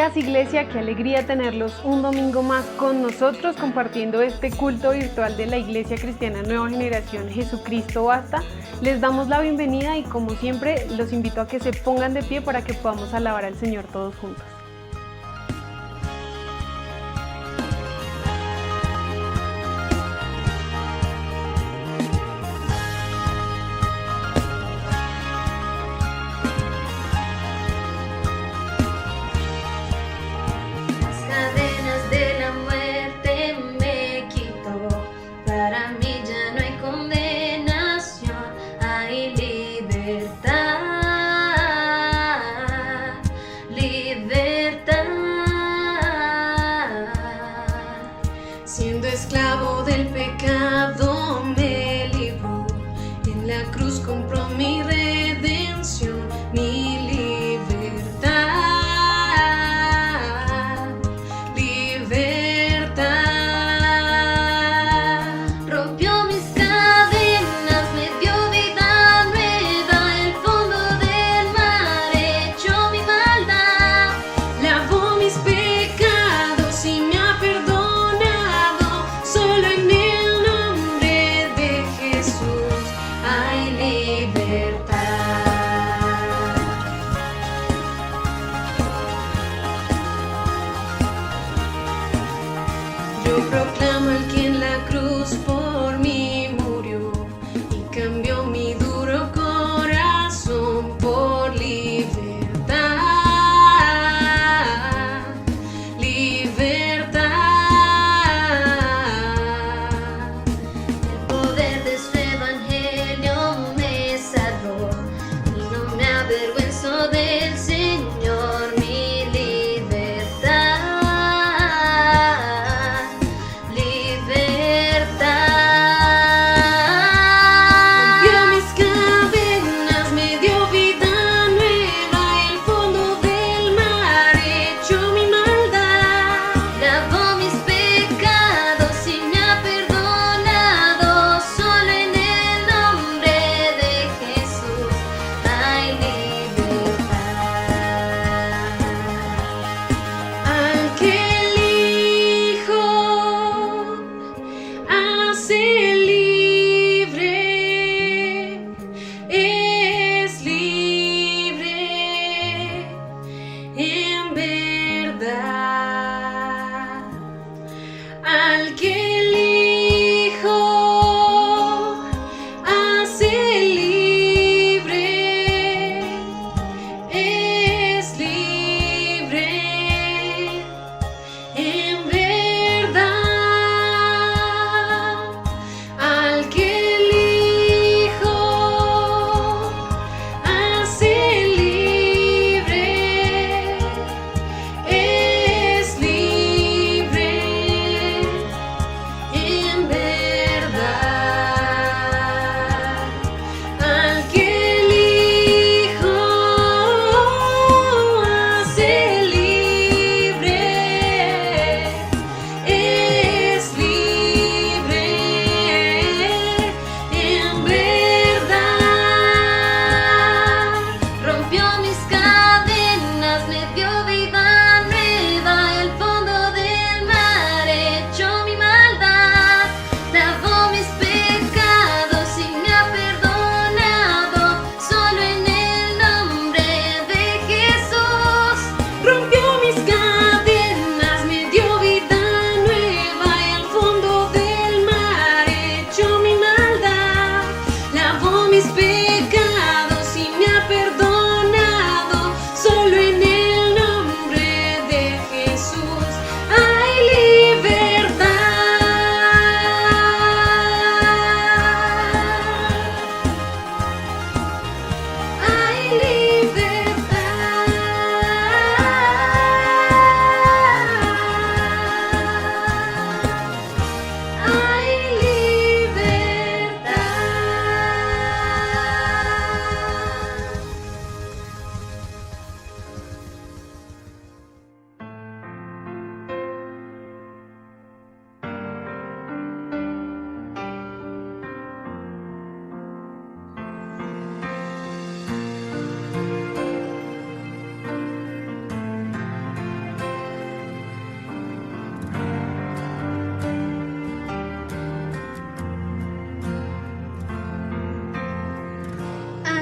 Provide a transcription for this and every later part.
días, iglesia, qué alegría tenerlos un domingo más con nosotros compartiendo este culto virtual de la Iglesia Cristiana Nueva Generación Jesucristo Basta. Les damos la bienvenida y como siempre los invito a que se pongan de pie para que podamos alabar al Señor todos juntos. Siendo esclavo del pecado me libró, en la cruz compró mi redención, mi libertad, libertad. Rompió mis cadenas, me dio vida nueva, el fondo del mar echó mi maldad, lavó mis pecados y me ha perdonado. Solo en el nombre de Jesús hay libertad. Yo proclamo al que en la cruz por mí murió y cambió mi duro corazón por libertad, libertad. Del Señor, mi libertad, libertad.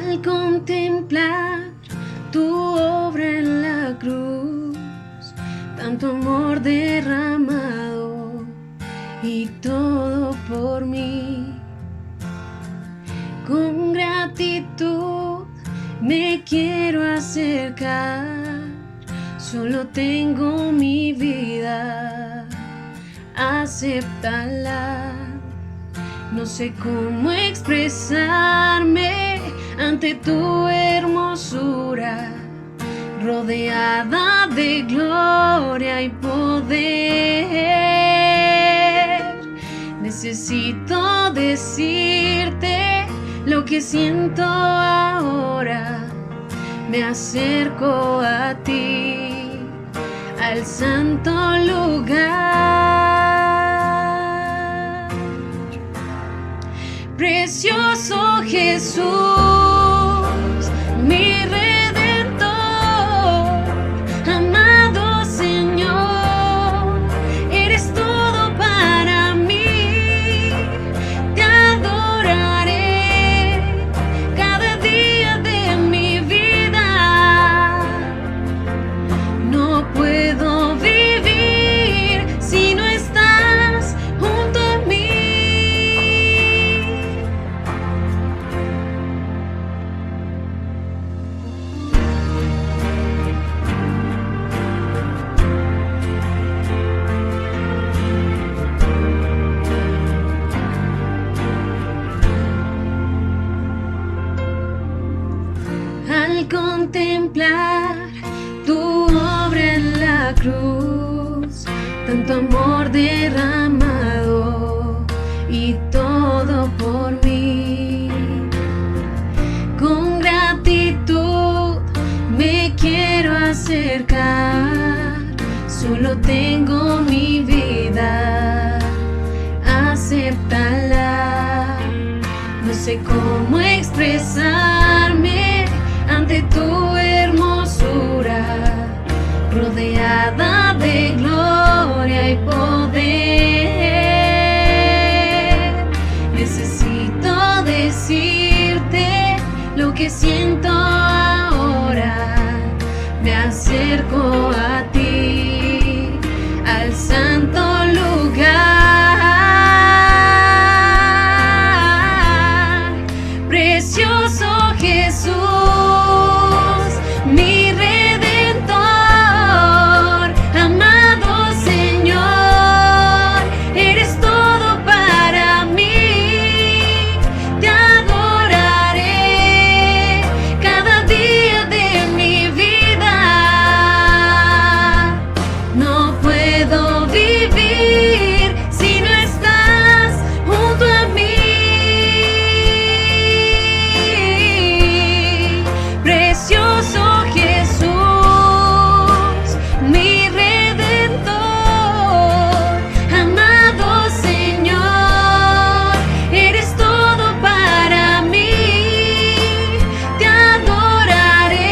Al contemplar tu obra en la cruz, tanto amor derramado y todo por mí. Con gratitud me quiero acercar, solo tengo mi vida, acéptala. No sé cómo expresarme ante tu hermosura, rodeada de gloria y poder. Necesito decirte lo que siento ahora. Me acerco a ti, al santo lugar. Precioso Jesús, mi Redentor, amado Señor, eres todo para mí. Te adoraré cada día de mi vida. No puedo vivir si no estás junto a mí. Al contemplar tu obra en la cruz, tanto amor derramado y todo por mí. Con gratitud me quiero acercar, solo tengo mi vida, acéptala. No sé cómo expresarme ante tu hermosura, rodeada de gloria y poder. Necesito decirte lo que siento ahora. Me acerco a ti, al santo lugar. Precioso Jesús, mi Redentor, amado Señor, eres todo para mí. Te adoraré cada día de mi vida. No puedo vivir si no estás junto a mí. Precioso Jesús, mi Redentor, amado Señor, eres todo para mí. Te adoraré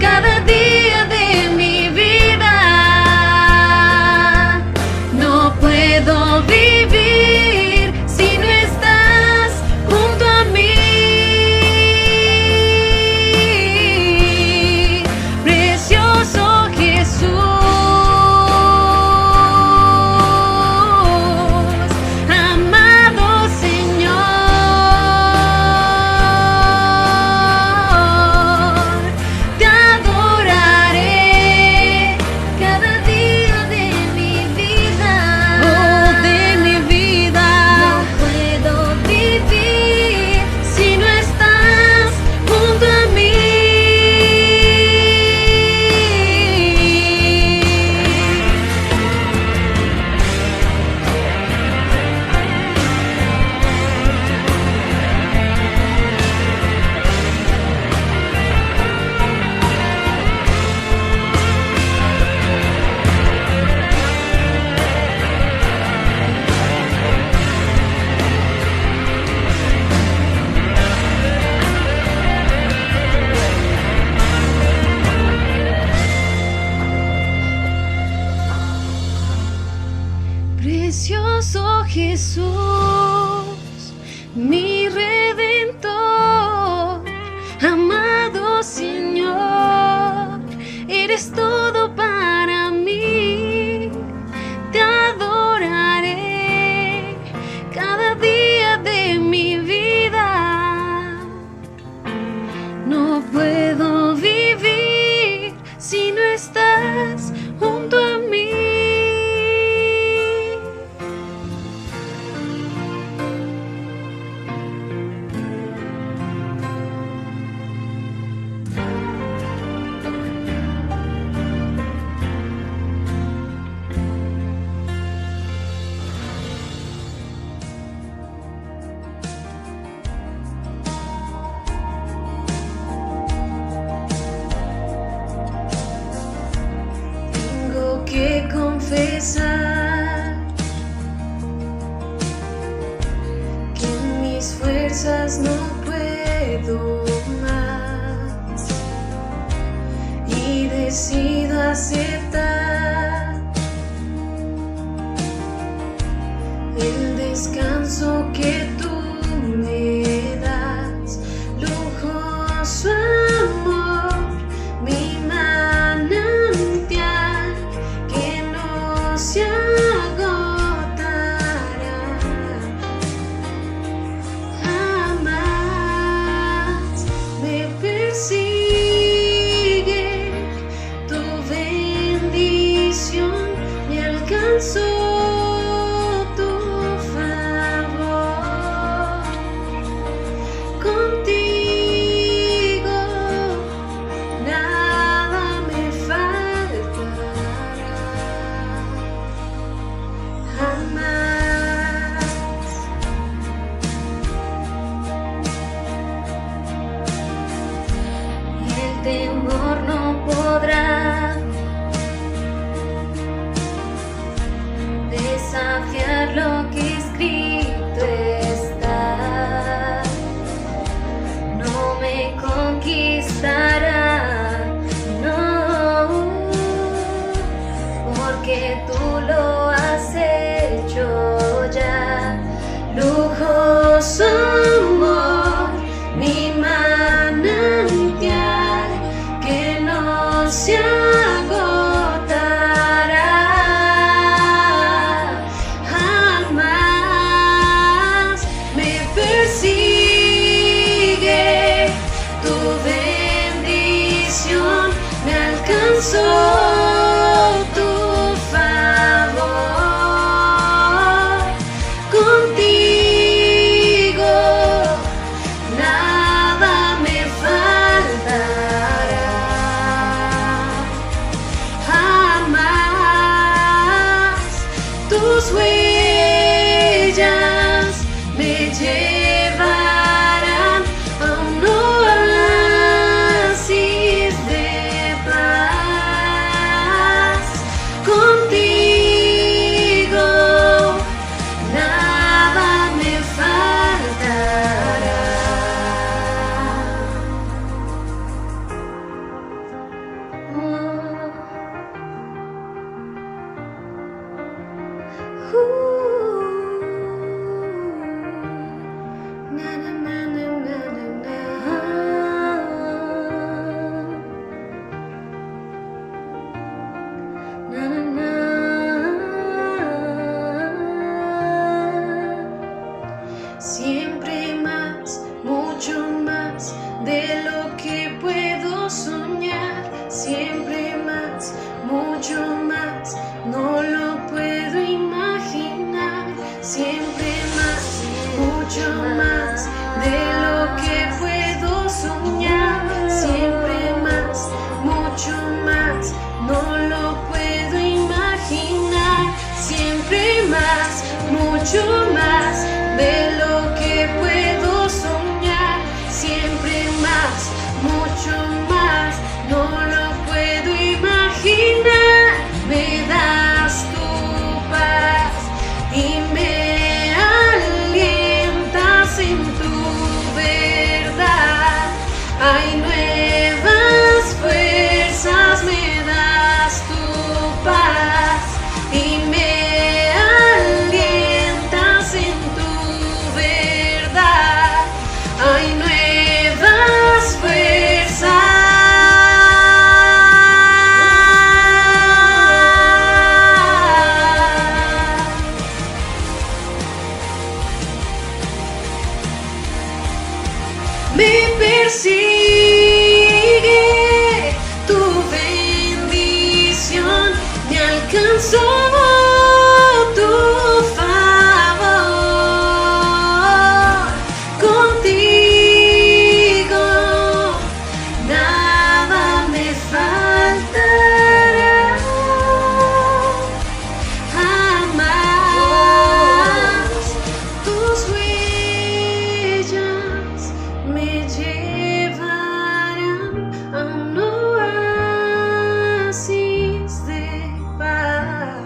cada día de mi vida. No puedo vivir si no estás junto a mí. Precioso Jesús, amado Señor, te adoraré cada día de mi vida. Oh, de mi vida. No puedo vivir si no estás junto a mí. Precioso Jesús, mi Redentor, eres todo para mí. Te adoraré cada día de mi vida. No puedo vivir si no estás junto a mí. Tengo que confesar que en mis fuerzas no puedo más y decido aceptar el descanso que tú me das. Lujoso amor, mi manantial que no se agotará jamás. Me persigue tu bendición, me alcanzó tu favor. Contigo nada me faltará jamás. Y el temor no podrá desafiar lo que escrito está. No me conquistará, no, porque tú lo has hecho ya. Lujoso amor, mi manantial que no se agotará jamás. Me persigue tu bendición, me alcanzó tu favor. Contigo nada me faltará jamás. Tus huellas me llevarán a un oasis de paz. Contigo nada me faltará. Na, na, na, na, na, na, na, na, na. Siempre más, mucho más de lo que puedo soñar. Siempre más, mucho más, no lo puedo imaginar. Siempre más, mucho más de lo que puedo soñar. Siempre más, mucho más, no lo puedo imaginar. Siempre más, mucho más de lo que puedo soñar. Siempre más, mucho más, no lo puedo imaginar. Me das tu paz y me alientas en tu verdad. Hay nuevas fuerzas, me das tu paz y me alientas en tu verdad. Hay nuevas fuerzas. me persigue, tu bendición me alcanzó, tu favor contigo, nada me faltará, jamás tus huellas me llevarán a un oasis de paz.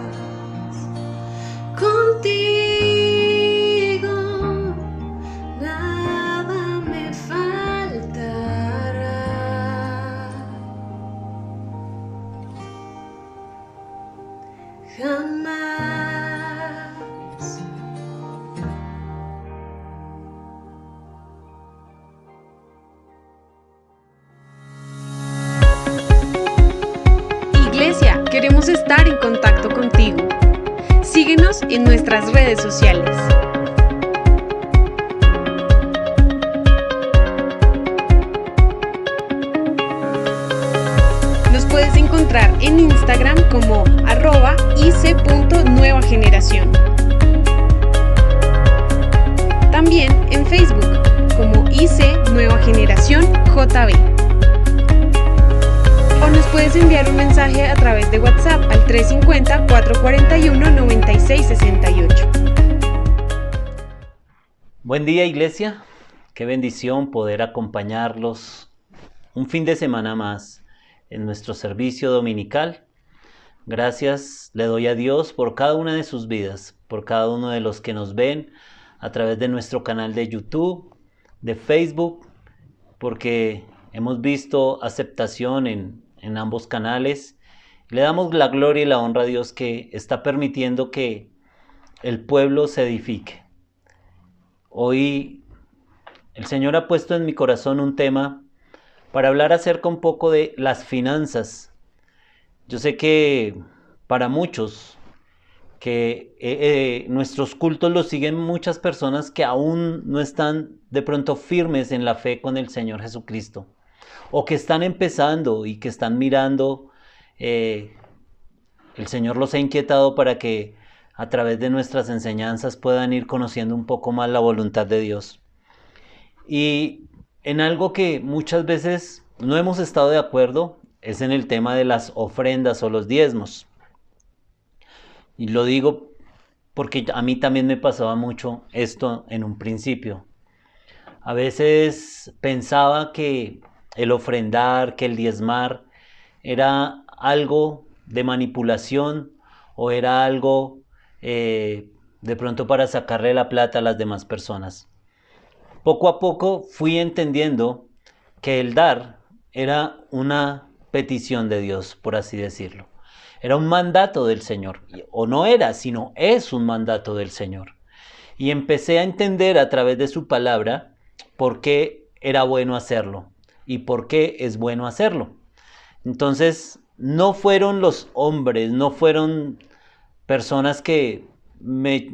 Contigo nada me faltará. Jamás. Iglesia, queremos estar en contacto contigo. Síguenos en nuestras redes sociales. Nos puedes encontrar en Instagram como @ic.nuevageneración. También en Facebook como IC Nueva Generación JB. O nos puedes enviar un mensaje a través de WhatsApp al 350-441-9668. Buen día, iglesia. Qué bendición poder acompañarlos un fin de semana más en nuestro servicio dominical. Gracias le doy a Dios por cada una de sus vidas, por cada uno de los que nos ven a través de nuestro canal de YouTube, de Facebook, porque hemos visto aceptación en ambos canales. Le damos la gloria y la honra a Dios que está permitiendo que el pueblo se edifique. Hoy el Señor ha puesto en mi corazón un tema para hablar acerca un poco de las finanzas. Yo sé que para muchos que nuestros cultos los siguen muchas personas que aún no están de pronto firmes en la fe con el Señor Jesucristo, o que están empezando y que están mirando. El Señor los ha inquietado para que a través de nuestras enseñanzas puedan ir conociendo un poco más la voluntad de Dios. Y en algo que muchas veces no hemos estado de acuerdo es en el tema de las ofrendas o los diezmos. Y lo digo porque a mí también me pasaba mucho esto en un principio. A veces pensaba que el ofrendar, que el diezmar era algo de manipulación o era algo de pronto para sacarle la plata a las demás personas. Poco a poco fui entendiendo que el dar era una petición de Dios, por así decirlo. Era un mandato del Señor, o no era, sino es un mandato del Señor. Y empecé a entender a través de su palabra por qué era bueno hacerlo y por qué es bueno hacerlo. Entonces, no fueron los hombres, no fueron personas que me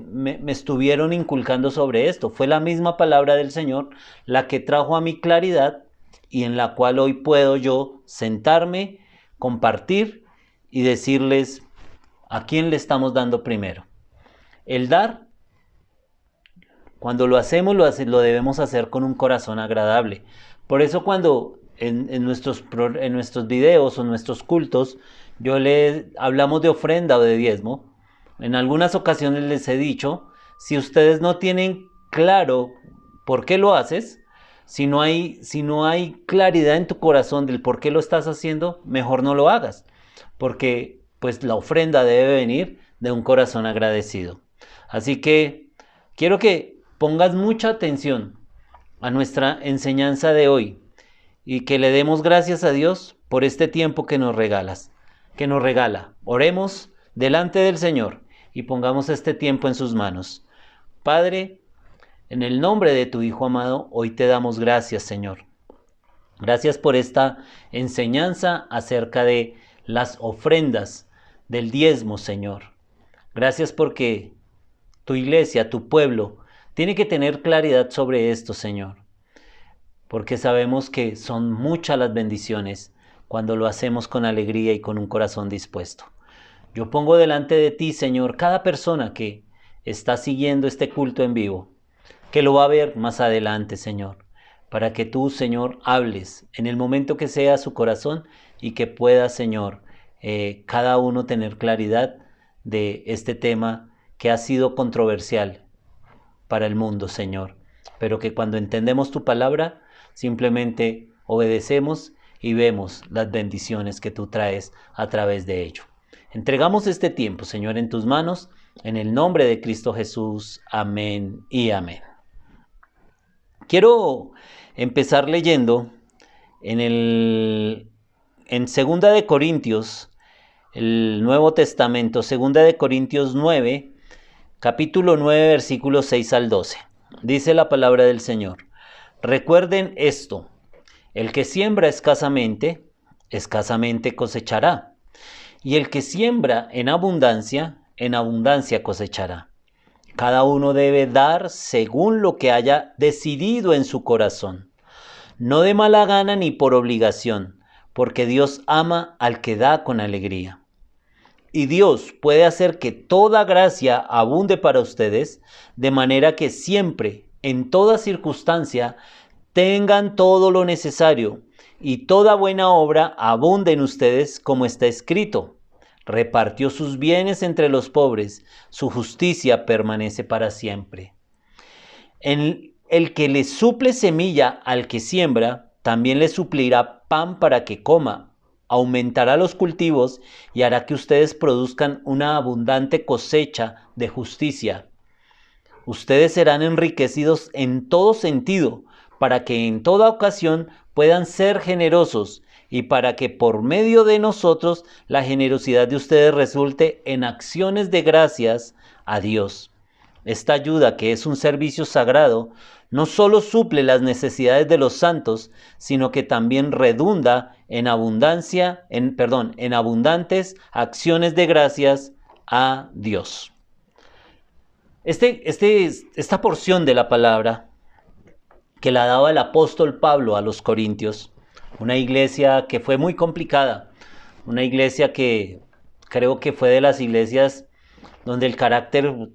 estuvieron inculcando sobre esto. Fue la misma palabra del Señor la que trajo a mi claridad y en la cual hoy puedo yo sentarme, compartir y decirles a quién le estamos dando primero. El dar, cuando lo hacemos, lo debemos hacer con un corazón agradable. Por eso cuando en nuestros videos o nuestros cultos hablamos de ofrenda o de diezmo, en algunas ocasiones les he dicho, si ustedes no tienen claro por qué lo haces, si no hay claridad en tu corazón del por qué lo estás haciendo, mejor no lo hagas, porque pues la ofrenda debe venir de un corazón agradecido. Así que quiero que pongas mucha atención a nuestra enseñanza de hoy y que le demos gracias a Dios por este tiempo que nos regala. Oremos delante del Señor y pongamos este tiempo en sus manos. Padre, en el nombre de tu Hijo amado, hoy te damos gracias, Señor. Gracias por esta enseñanza acerca de las ofrendas, del diezmo, Señor. Gracias porque tu iglesia, tu pueblo, tiene que tener claridad sobre esto, Señor. porque sabemos que son muchas las bendiciones cuando lo hacemos con alegría y con un corazón dispuesto. Yo pongo delante de ti, Señor, cada persona que está siguiendo este culto en vivo, que lo va a ver más adelante, Señor, para que tú, Señor, hables en el momento que sea su corazón y que pueda, Señor, cada uno tener claridad de este tema que ha sido controversial para el mundo, Señor, pero que cuando entendemos tu palabra, simplemente obedecemos y vemos las bendiciones que tú traes a través de ello. Entregamos este tiempo, Señor, en tus manos, en el nombre de Cristo Jesús. Amén y amén. Quiero empezar leyendo en 2 de Corintios, el Nuevo Testamento, 2 de Corintios 9, capítulo 9, versículos 6 al 12. Dice la palabra del Señor: recuerden esto, el que siembra escasamente, escasamente cosechará, y el que siembra en abundancia cosechará. Cada uno debe dar según lo que haya decidido en su corazón, no de mala gana ni por obligación, porque Dios ama al que da con alegría. Y Dios puede hacer que toda gracia abunde para ustedes, de manera que siempre, en toda circunstancia, tengan todo lo necesario, y toda buena obra abunde en ustedes, como está escrito: repartió sus bienes entre los pobres, su justicia permanece para siempre. En el que le suple semilla al que siembra, también le suplirá pan para que coma, aumentará los cultivos y hará que ustedes produzcan una abundante cosecha de justicia. Ustedes serán enriquecidos en todo sentido, para que en toda ocasión puedan ser generosos y para que por medio de nosotros la generosidad de ustedes resulte en acciones de gracias a Dios. Esta ayuda, que es un servicio sagrado, no solo suple las necesidades de los santos, sino que también redunda en abundantes acciones de gracias a Dios. Esta porción de la palabra que la daba el apóstol Pablo a los Corintios, una iglesia que fue muy complicada, una iglesia que creo que fue de las iglesias donde el carácter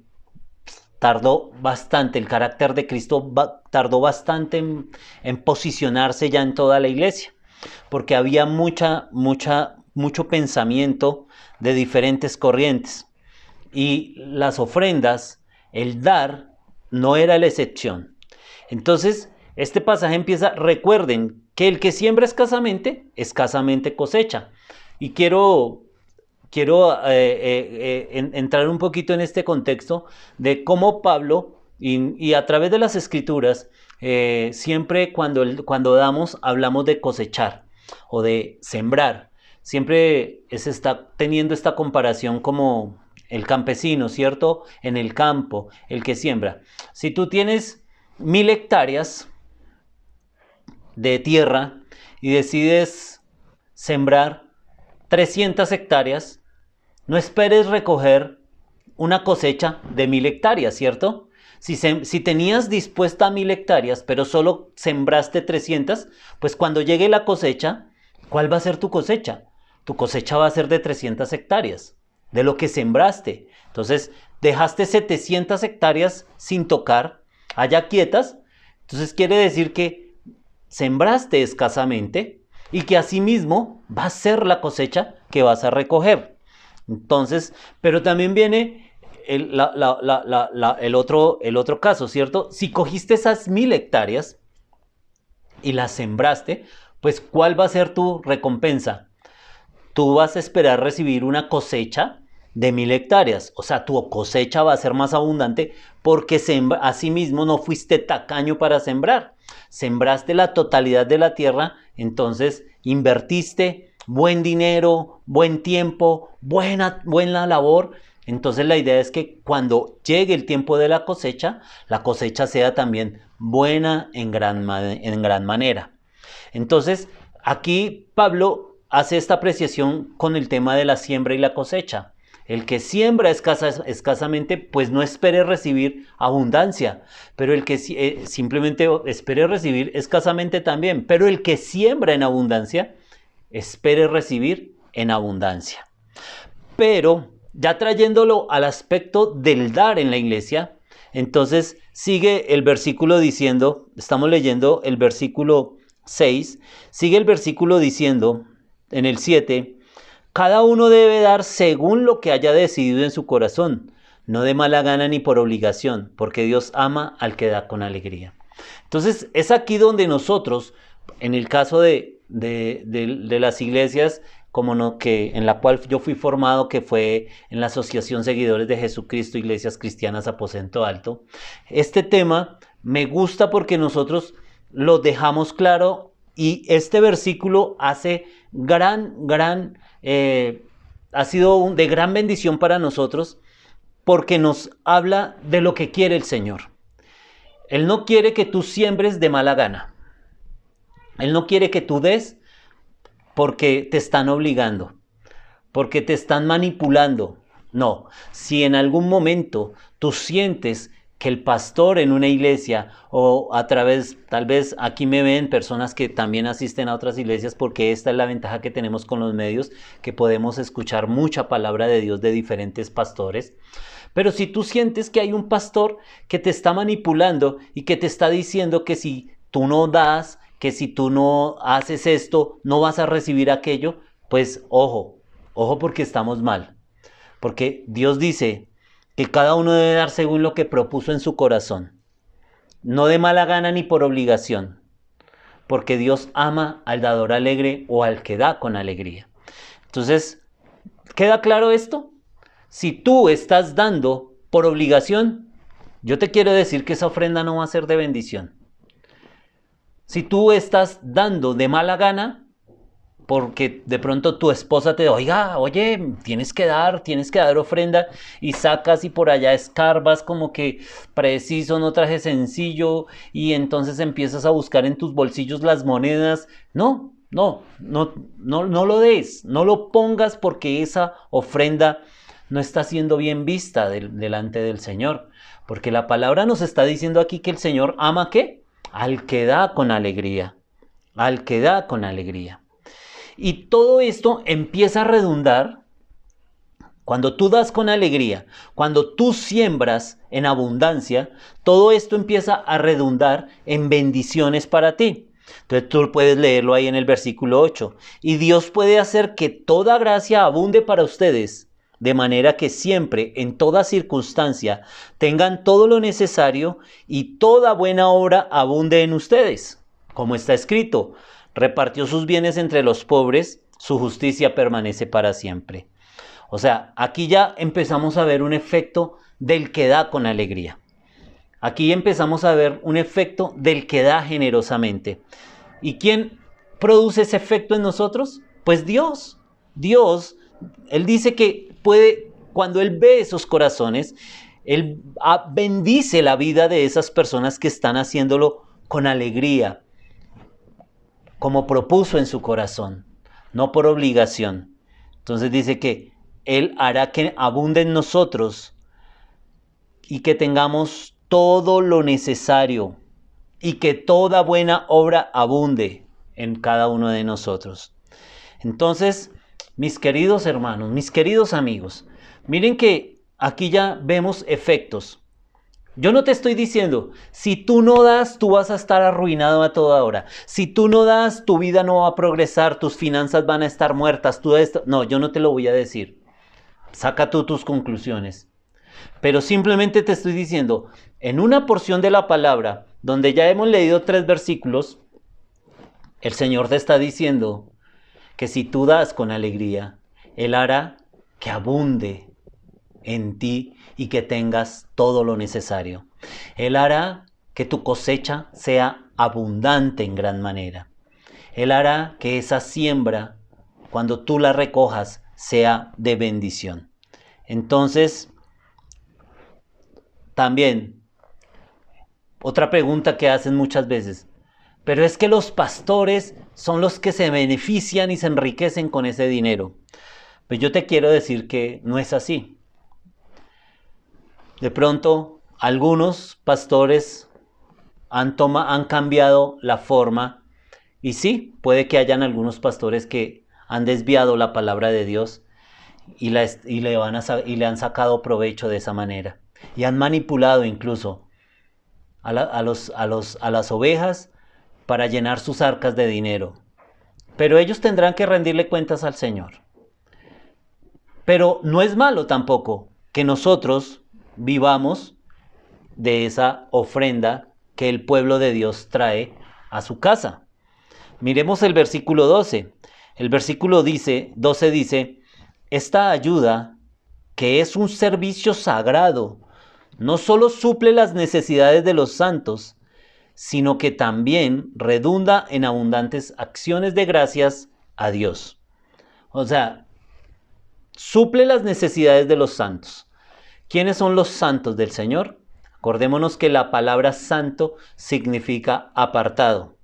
de Cristo tardó bastante en posicionarse ya en toda la iglesia, porque había mucho pensamiento de diferentes corrientes, y las ofrendas, el dar, no era la excepción. Entonces, este pasaje empieza: recuerden que el que siembra escasamente, escasamente cosecha. Y quiero entrar un poquito en este contexto de cómo Pablo, y a través de las escrituras, siempre cuando damos, hablamos de cosechar o de sembrar. Siempre se está teniendo esta comparación como el campesino, ¿cierto? En el campo, el que siembra. Si tú tienes 1000 hectáreas de tierra y decides sembrar 300 hectáreas, no esperes recoger una cosecha de 1000 hectáreas, ¿cierto? Si tenías dispuesta 1000 hectáreas, pero solo sembraste 300, pues cuando llegue la cosecha, ¿cuál va a ser tu cosecha? Tu cosecha va a ser de 300 hectáreas, de lo que sembraste. Entonces, dejaste 700 hectáreas sin tocar, allá quietas. Entonces quiere decir que sembraste escasamente y que asimismo va a ser la cosecha que vas a recoger. Entonces, pero también viene el otro caso, ¿cierto? Si cogiste esas 1000 hectáreas y las sembraste, pues ¿cuál va a ser tu recompensa? Tú vas a esperar recibir una cosecha de 1000 hectáreas, o sea, tu cosecha va a ser más abundante porque asimismo no fuiste tacaño para sembrar. Sembraste la totalidad de la tierra, entonces invertiste buen dinero, buen tiempo, buena labor. Entonces la idea es que cuando llegue el tiempo de la cosecha sea también buena en gran manera. Entonces aquí Pablo hace esta apreciación con el tema de la siembra y la cosecha. El que siembra escasamente, pues no espere recibir abundancia. Pero el que simplemente espere recibir escasamente también. Pero el que siembra en abundancia, espere recibir en abundancia. Pero ya trayéndolo al aspecto del dar en la iglesia, entonces sigue el versículo diciendo, estamos leyendo el versículo 6, sigue el versículo diciendo en el 7, cada uno debe dar según lo que haya decidido en su corazón, no de mala gana ni por obligación, porque Dios ama al que da con alegría. Entonces es aquí donde nosotros, en el caso de las iglesias, en la cual yo fui formado, que fue en la Asociación Seguidores de Jesucristo, Iglesias Cristianas Aposento Alto. Este tema me gusta porque nosotros lo dejamos claro y este versículo hace ha sido de gran bendición para nosotros porque nos habla de lo que quiere el Señor. Él no quiere que tú siembres de mala gana. Él no quiere que tú des porque te están obligando, porque te están manipulando. No, si en algún momento tú sientes que el pastor en una iglesia o a través, tal vez aquí me ven personas que también asisten a otras iglesias porque esta es la ventaja que tenemos con los medios, que podemos escuchar mucha palabra de Dios de diferentes pastores. Pero si tú sientes que hay un pastor que te está manipulando y que te está diciendo que si tú no das, que si tú no haces esto, no vas a recibir aquello, pues ojo porque estamos mal. Porque Dios dice que cada uno debe dar según lo que propuso en su corazón, no de mala gana ni por obligación, porque Dios ama al dador alegre o al que da con alegría. Entonces, ¿queda claro esto? Si tú estás dando por obligación, yo te quiero decir que esa ofrenda no va a ser de bendición. Si tú estás dando de mala gana, porque de pronto tu esposa te diga, oye, tienes que dar ofrenda, y sacas y por allá escarbas como que preciso, no traje sencillo, y entonces empiezas a buscar en tus bolsillos las monedas. No lo des, no lo pongas porque esa ofrenda no está siendo bien vista delante del Señor. Porque la palabra nos está diciendo aquí que el Señor ama ¿qué? Al que da con alegría, al que da con alegría. Y todo esto empieza a redundar cuando tú das con alegría, cuando tú siembras en abundancia, todo esto empieza a redundar en bendiciones para ti. Entonces tú puedes leerlo ahí en el versículo 8. Y Dios puede hacer que toda gracia abunde para ustedes, de manera que siempre, en toda circunstancia, tengan todo lo necesario y toda buena obra abunde en ustedes. Como está escrito, repartió sus bienes entre los pobres, su justicia permanece para siempre. O sea, aquí ya empezamos a ver un efecto del que da con alegría. Aquí empezamos a ver un efecto del que da generosamente. ¿Y quién produce ese efecto en nosotros? Pues Dios. Dios, Él dice que cuando Él ve esos corazones, Él bendice la vida de esas personas que están haciéndolo con alegría, como propuso en su corazón, no por obligación. Entonces dice que Él hará que abunde en nosotros y que tengamos todo lo necesario y que toda buena obra abunde en cada uno de nosotros. Entonces, mis queridos hermanos, mis queridos amigos, miren que aquí ya vemos efectos. Yo no te estoy diciendo, si tú no das, tú vas a estar arruinado a toda hora. Si tú no das, tu vida no va a progresar, tus finanzas van a estar muertas. No, yo no te lo voy a decir. Saca tú tus conclusiones. Pero simplemente te estoy diciendo, en una porción de la palabra, donde ya hemos leído 3 versículos, el Señor te está diciendo que si tú das con alegría, Él hará que abunde en ti y que tengas todo lo necesario. Él hará que tu cosecha sea abundante en gran manera. Él hará que esa siembra, cuando tú la recojas, sea de bendición. Entonces, también, otra pregunta que hacen muchas veces, pero es que los pastores son los que se benefician y se enriquecen con ese dinero. Pues yo te quiero decir que no es así. De pronto, algunos pastores han cambiado la forma, y sí, puede que hayan algunos pastores que han desviado la palabra de Dios y le han sacado provecho de esa manera. Y han manipulado incluso a las ovejas para llenar sus arcas de dinero. Pero ellos tendrán que rendirle cuentas al Señor. Pero no es malo tampoco que nosotros vivamos de esa ofrenda que el pueblo de Dios trae a su casa. Miremos el versículo 12. El versículo 12 dice: esta ayuda, que es un servicio sagrado, no solo suple las necesidades de los santos, sino que también redunda en abundantes acciones de gracias a Dios. O sea, suple las necesidades de los santos. ¿Quiénes son los santos del Señor? Acordémonos que la palabra santo significa apartado.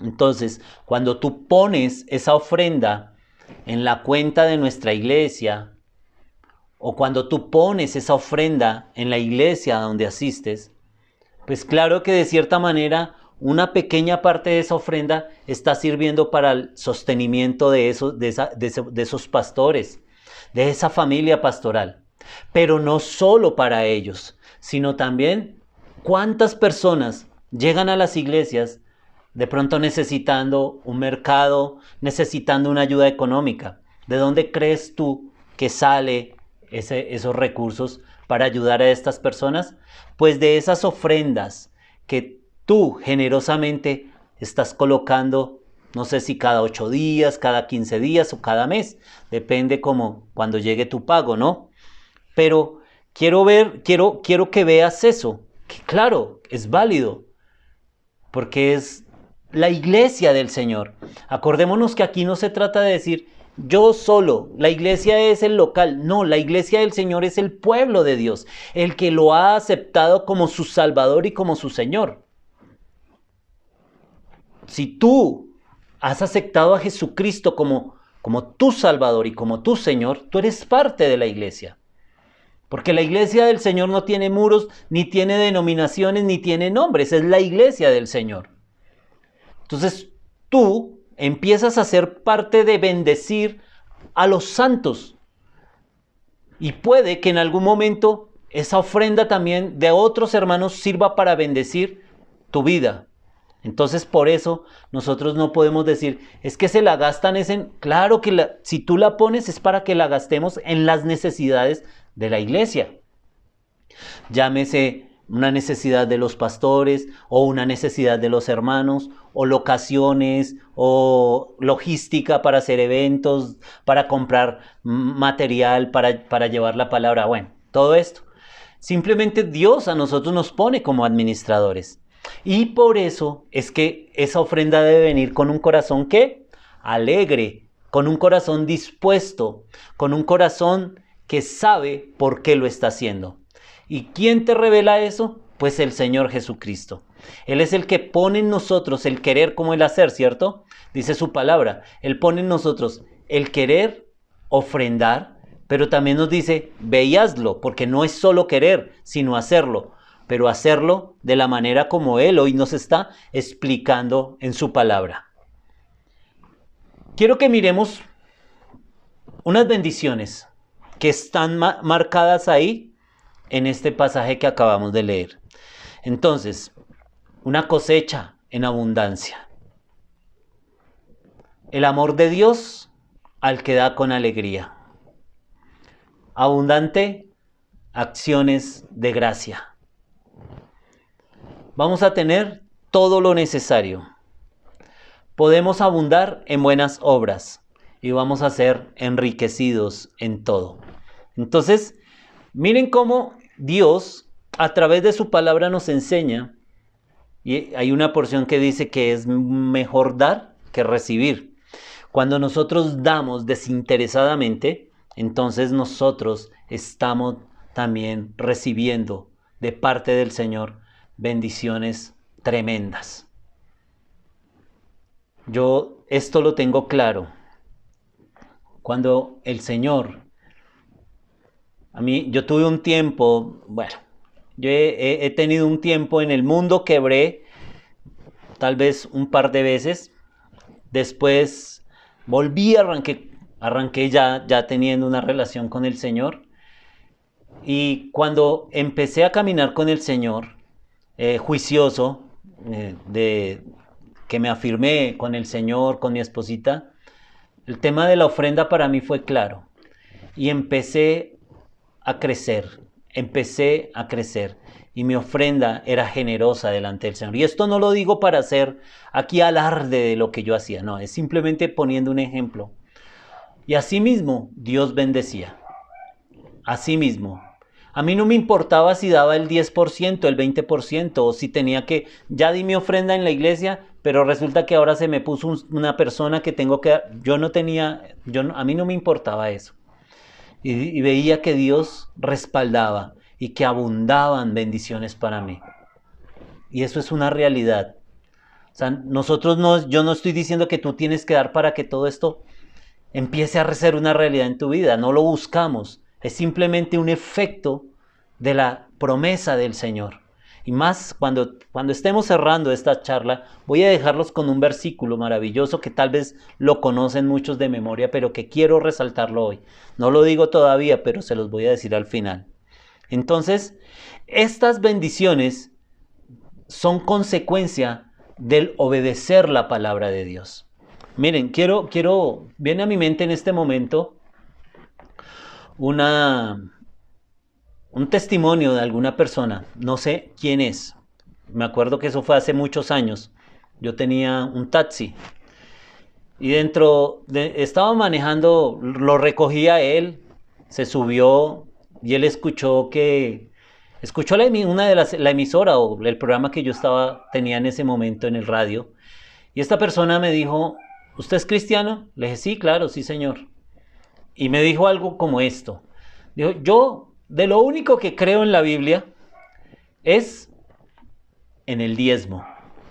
Entonces, cuando tú pones esa ofrenda en la cuenta de nuestra iglesia, o cuando tú pones esa ofrenda en la iglesia donde asistes, pues claro que de cierta manera una pequeña parte de esa ofrenda está sirviendo para el sostenimiento de esos pastores, de esa familia pastoral. Pero no solo para ellos, sino también cuántas personas llegan a las iglesias de pronto necesitando un mercado, necesitando una ayuda económica. ¿De dónde crees tú que sale esos recursos para ayudar a estas personas? Pues de esas ofrendas que tú generosamente estás colocando, no sé si cada 8 días, cada 15 días o cada mes, depende como cuando llegue tu pago, ¿no? Pero quiero que veas eso, que claro, es válido, porque es la iglesia del Señor. Acordémonos que aquí no se trata de decir yo solo, la iglesia es el local. No, la iglesia del Señor es el pueblo de Dios, el que lo ha aceptado como su Salvador y como su Señor. Si tú has aceptado a Jesucristo como tu Salvador y como tu Señor, tú eres parte de la iglesia. Porque la iglesia del Señor no tiene muros, ni tiene denominaciones, ni tiene nombres. Es la iglesia del Señor. Entonces tú empiezas a ser parte de bendecir a los santos. Y puede que en algún momento esa ofrenda también de otros hermanos sirva para bendecir tu vida. Entonces por eso nosotros no podemos decir, es que se la gastan Claro que si tú la pones es para que la gastemos en las necesidades de la iglesia. Llámese una necesidad de los pastores o una necesidad de los hermanos o locaciones o logística para hacer eventos, para comprar material, para llevar la palabra. Bueno, todo esto. Simplemente Dios a nosotros nos pone como administradores. Y por eso es que esa ofrenda debe venir con un corazón ¿qué? Alegre, con un corazón dispuesto, con un corazón que sabe por qué lo está haciendo. ¿Y quién te revela eso? Pues el Señor Jesucristo. Él es el que pone en nosotros el querer como el hacer, ¿cierto? Dice su palabra. Él pone en nosotros el querer ofrendar, pero también nos dice, ve y hazlo, porque no es solo querer, sino hacerlo. Pero hacerlo de la manera como Él hoy nos está explicando en su palabra. Quiero que miremos unas bendiciones que están marcadas ahí en este pasaje que acabamos de leer. Entonces, una cosecha en abundancia. El amor de Dios al que da con alegría. Abundante acciones de gracia. Vamos a tener todo lo necesario. Podemos abundar en buenas obras y vamos a ser enriquecidos en todo. Entonces, miren cómo Dios a través de su palabra nos enseña, y hay una porción que dice que es mejor dar que recibir. Cuando nosotros damos desinteresadamente, entonces nosotros estamos también recibiendo de parte del Señor bendiciones tremendas. Yo esto lo tengo claro. cuando el Señor, yo tuve un tiempo, yo he tenido un tiempo en el mundo, quebré tal vez un par de veces, después volví, arranqué ya teniendo una relación con el Señor, y cuando empecé a caminar con el Señor, juicioso, que me afirmé con el Señor, con mi esposita, el tema de la ofrenda para mí fue claro, y empecé a crecer, y mi ofrenda era generosa delante del Señor. Y esto no lo digo para hacer aquí alarde de lo que yo hacía, no, es simplemente poniendo un ejemplo. Y así mismo Dios bendecía, así mismo. A mí no me importaba si daba el 10%, el 20%, o si tenía ya di mi ofrenda en la iglesia, pero resulta que ahora se me puso una persona que tengo que dar. A mí no me importaba eso. Y veía que Dios respaldaba y que abundaban bendiciones para mí. Y eso es una realidad. O sea, yo no estoy diciendo que tú tienes que dar para que todo esto empiece a ser una realidad en tu vida. No lo buscamos. Es simplemente un efecto de la promesa del Señor. Y más cuando estemos cerrando esta charla, voy a dejarlos con un versículo maravilloso que tal vez lo conocen muchos de memoria, pero que quiero resaltarlo hoy. No lo digo todavía, pero se los voy a decir al final. Entonces, estas bendiciones son consecuencia del obedecer la palabra de Dios. Miren, viene a mi mente en este momento un testimonio de alguna persona, no sé quién es. Me acuerdo que eso fue hace muchos años. Yo tenía un taxi y estaba manejando, lo recogía él, se subió y él escuchó la emisora o el programa que yo tenía en ese momento en el radio. Y esta persona me dijo, ¿usted es cristiano? Le dije, sí, claro, sí, señor. Y me dijo algo como esto. Dijo, yo de lo único que creo en la Biblia es en el diezmo.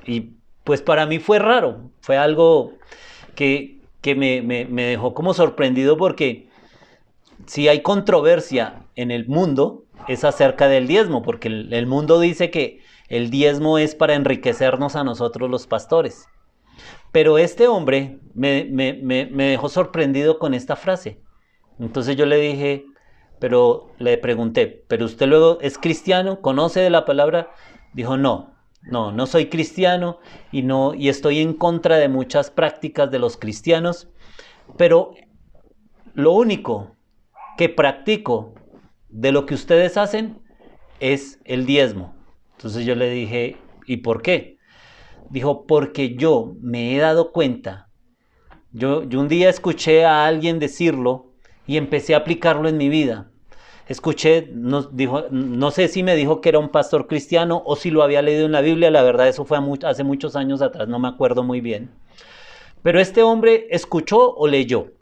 Y pues para mí fue raro, fue algo que me dejó como sorprendido, porque si hay controversia en el mundo es acerca del diezmo, porque el mundo dice que el diezmo es para enriquecernos a nosotros los pastores. Pero este hombre me dejó sorprendido con esta frase. Entonces yo le pregunté, ¿pero usted luego es cristiano? ¿Conoce de la palabra? Dijo, no soy cristiano y estoy en contra de muchas prácticas de los cristianos, pero lo único que practico de lo que ustedes hacen es el diezmo. Entonces yo le dije, ¿y por qué? Dijo, porque yo me he dado cuenta, yo un día escuché a alguien decirlo y empecé a aplicarlo en mi vida. No sé si me dijo que era un pastor cristiano o si lo había leído en la Biblia, la verdad eso fue hace muchos años atrás, no me acuerdo muy bien. Pero este hombre escuchó o leyó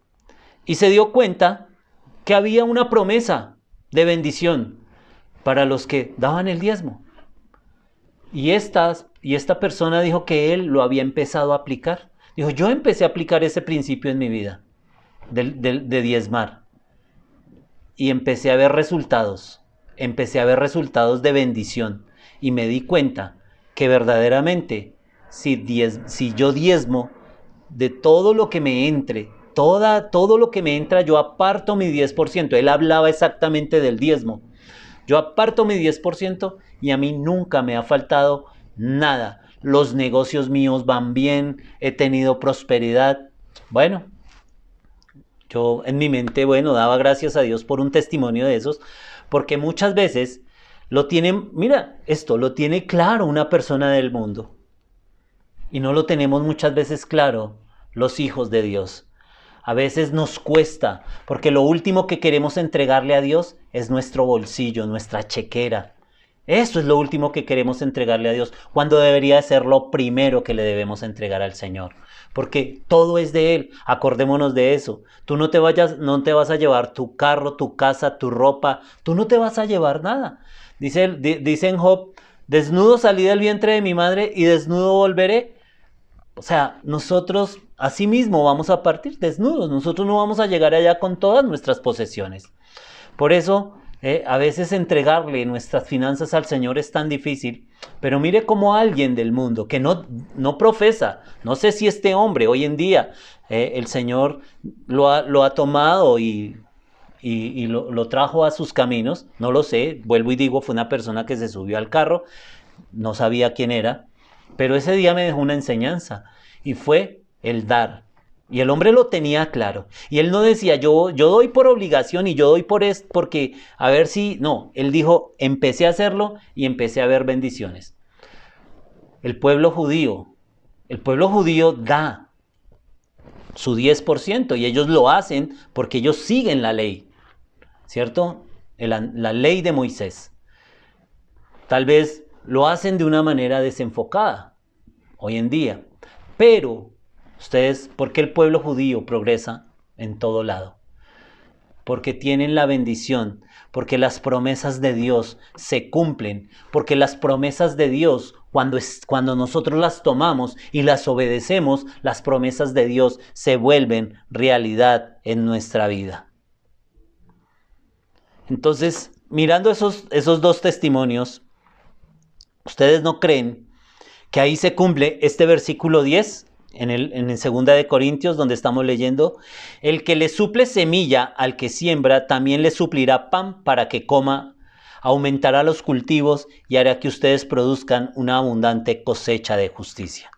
y se dio cuenta que había una promesa de bendición para los que daban el diezmo. Y esta persona dijo que él lo había empezado a aplicar. Dijo, yo empecé a aplicar ese principio en mi vida de diezmar. Y empecé a ver resultados de bendición. Y me di cuenta que verdaderamente, si yo diezmo de todo lo que me entre, todo lo que me entra, yo aparto mi 10%. Él hablaba exactamente del diezmo. Yo aparto mi 10% y a mí nunca me ha faltado nada. Los negocios míos van bien, he tenido prosperidad. Bueno, yo en mi mente, daba gracias a Dios por un testimonio de esos, porque muchas veces lo tiene claro una persona del mundo. Y no lo tenemos muchas veces claro los hijos de Dios. A veces nos cuesta, porque lo último que queremos entregarle a Dios es nuestro bolsillo, nuestra chequera. Eso es lo último que queremos entregarle a Dios, cuando debería ser lo primero que le debemos entregar al Señor. Porque todo es de Él, acordémonos de eso. Tú no te vas a llevar tu carro, tu casa, tu ropa, tú no te vas a llevar nada. Dice en Job, desnudo salí del vientre de mi madre y desnudo volveré. O sea, nosotros así mismo vamos a partir desnudos. Nosotros no vamos a llegar allá con todas nuestras posesiones. Por eso, a veces entregarle nuestras finanzas al Señor es tan difícil. Pero mire cómo alguien del mundo que no profesa, no sé si este hombre hoy en día el Señor lo ha tomado y lo trajo a sus caminos, no lo sé, vuelvo y digo, fue una persona que se subió al carro, no sabía quién era, pero ese día me dejó una enseñanza y fue el dar. Y el hombre lo tenía claro. Y él no decía, yo doy por obligación y yo doy por esto, porque a ver si... No, él dijo, empecé a hacerlo y empecé a ver bendiciones. El pueblo judío da su 10% y ellos lo hacen porque ellos siguen la ley, ¿cierto? La ley de Moisés. Tal vez lo hacen de una manera desenfocada hoy en día, pero... Ustedes, ¿por qué el pueblo judío progresa en todo lado? Porque tienen la bendición, porque las promesas de Dios se cumplen, porque las promesas de Dios, cuando nosotros las tomamos y las obedecemos, las promesas de Dios se vuelven realidad en nuestra vida. Entonces, mirando esos dos testimonios, ¿ustedes no creen que ahí se cumple este versículo 10? En el 2 de Corintios, donde estamos leyendo, el que le suple semilla al que siembra, también le suplirá pan para que coma, aumentará los cultivos y hará que ustedes produzcan una abundante cosecha de justicia.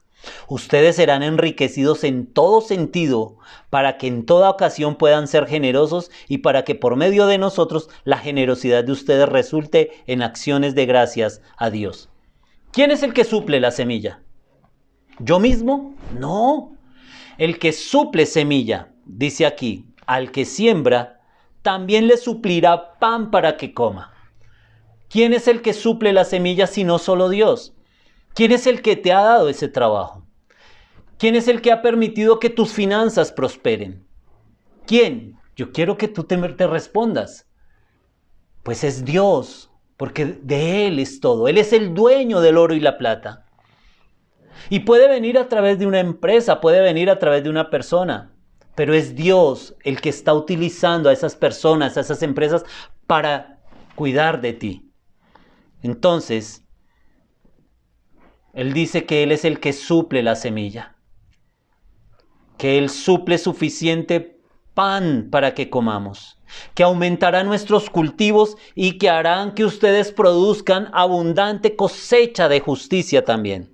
Ustedes serán enriquecidos en todo sentido, para que en toda ocasión puedan ser generosos y para que por medio de nosotros la generosidad de ustedes resulte en acciones de gracias a Dios. ¿Quién es el que suple la semilla? ¿Yo mismo? No. El que suple semilla, dice aquí, al que siembra, también le suplirá pan para que coma. ¿Quién es el que suple la semilla si no solo Dios? ¿Quién es el que te ha dado ese trabajo? ¿Quién es el que ha permitido que tus finanzas prosperen? ¿Quién? Yo quiero que tú te respondas. Pues es Dios, porque de Él es todo. Él es el dueño del oro y la plata. Y puede venir a través de una empresa, puede venir a través de una persona, pero es Dios el que está utilizando a esas personas, a esas empresas para cuidar de ti. Entonces, Él dice que Él es el que suple la semilla, que Él suple suficiente pan para que comamos, que aumentará nuestros cultivos y que harán que ustedes produzcan abundante cosecha de justicia también.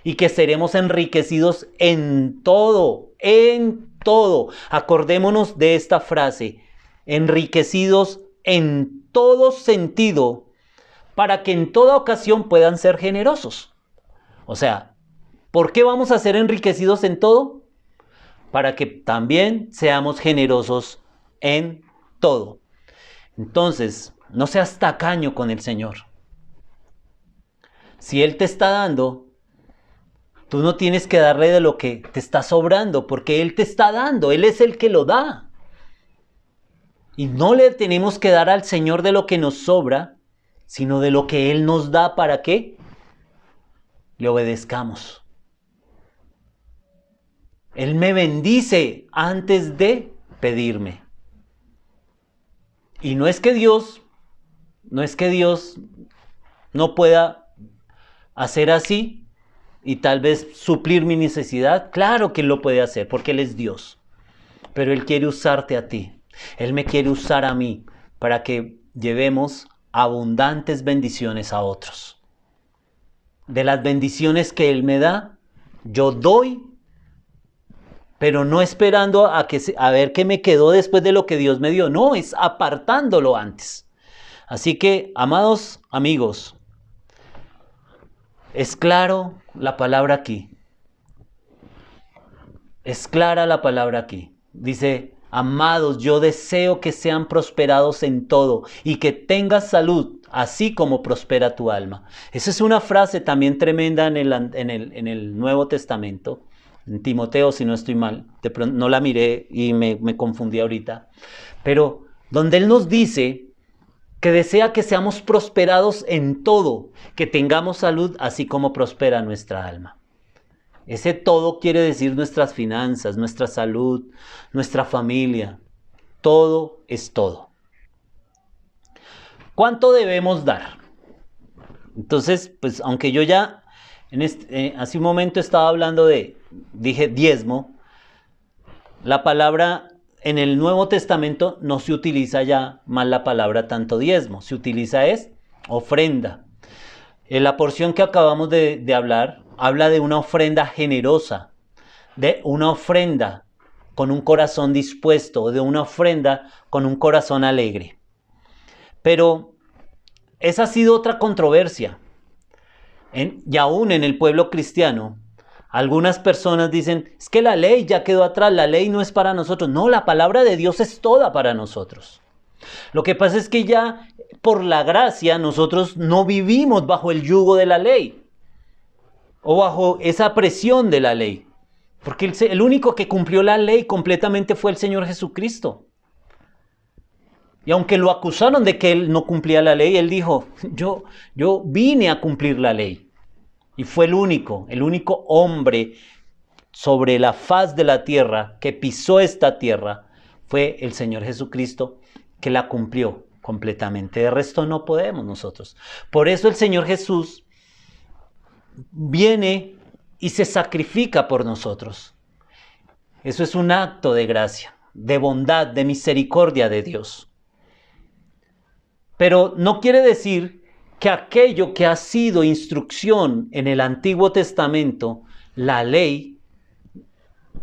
Y que seremos enriquecidos en todo, en todo. Acordémonos de esta frase, enriquecidos en todo sentido, para que en toda ocasión puedan ser generosos. O sea, ¿por qué vamos a ser enriquecidos en todo? Para que también seamos generosos en todo. Entonces, no seas tacaño con el Señor. Si Él te está dando, tú no tienes que darle de lo que te está sobrando, porque Él te está dando, Él es el que lo da. Y no le tenemos que dar al Señor de lo que nos sobra, sino de lo que Él nos da para que le obedezcamos. Él me bendice antes de pedirme. Y no es que Dios no pueda hacer así, y tal vez suplir mi necesidad. Claro que Él lo puede hacer porque Él es Dios. Pero Él quiere usarte a ti. Él me quiere usar a mí para que llevemos abundantes bendiciones a otros. De las bendiciones que Él me da, yo doy, pero no esperando a ver qué me quedó después de lo que Dios me dio. No, es apartándolo antes. Así que, amados amigos, es claro la palabra aquí. Es clara la palabra aquí. Dice, amados, yo deseo que sean prosperados en todo y que tengas salud, así como prospera tu alma. Esa es una frase también tremenda en el Nuevo Testamento. En Timoteo, si no estoy mal. No la miré y me confundí ahorita. Pero donde Él nos dice que desea que seamos prosperados en todo, que tengamos salud así como prospera nuestra alma. Ese todo quiere decir nuestras finanzas, nuestra salud, nuestra familia. Todo es todo. ¿Cuánto debemos dar? Entonces, pues aunque yo ya hace un momento estaba hablando dije diezmo, la palabra en el Nuevo Testamento no se utiliza ya más la palabra tanto diezmo, se utiliza es ofrenda. La porción que acabamos de hablar habla de una ofrenda generosa, de una ofrenda con un corazón dispuesto, de una ofrenda con un corazón alegre. Pero esa ha sido otra controversia. Y aún en el pueblo cristiano, algunas personas dicen, es que la ley ya quedó atrás, la ley no es para nosotros. No, la palabra de Dios es toda para nosotros. Lo que pasa es que ya por la gracia nosotros no vivimos bajo el yugo de la ley o bajo esa presión de la ley. Porque el único que cumplió la ley completamente fue el Señor Jesucristo. Y aunque lo acusaron de que él no cumplía la ley, él dijo, yo vine a cumplir la ley. Y fue el único hombre sobre la faz de la tierra que pisó esta tierra, fue el Señor Jesucristo que la cumplió completamente. De resto no podemos nosotros. Por eso el Señor Jesús viene y se sacrifica por nosotros. Eso es un acto de gracia, de bondad, de misericordia de Dios. Pero no quiere decir que aquello que ha sido instrucción en el Antiguo Testamento, la ley,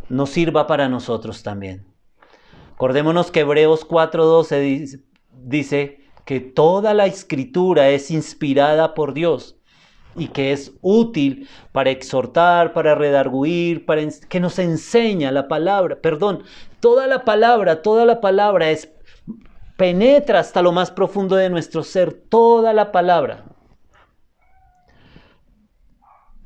no sirva para nosotros también. Acordémonos que Hebreos 4:12 dice que toda la Escritura es inspirada por Dios y que es útil para exhortar, para redarguir, que nos enseña la palabra. Toda la palabra penetra hasta lo más profundo de nuestro ser, toda la palabra.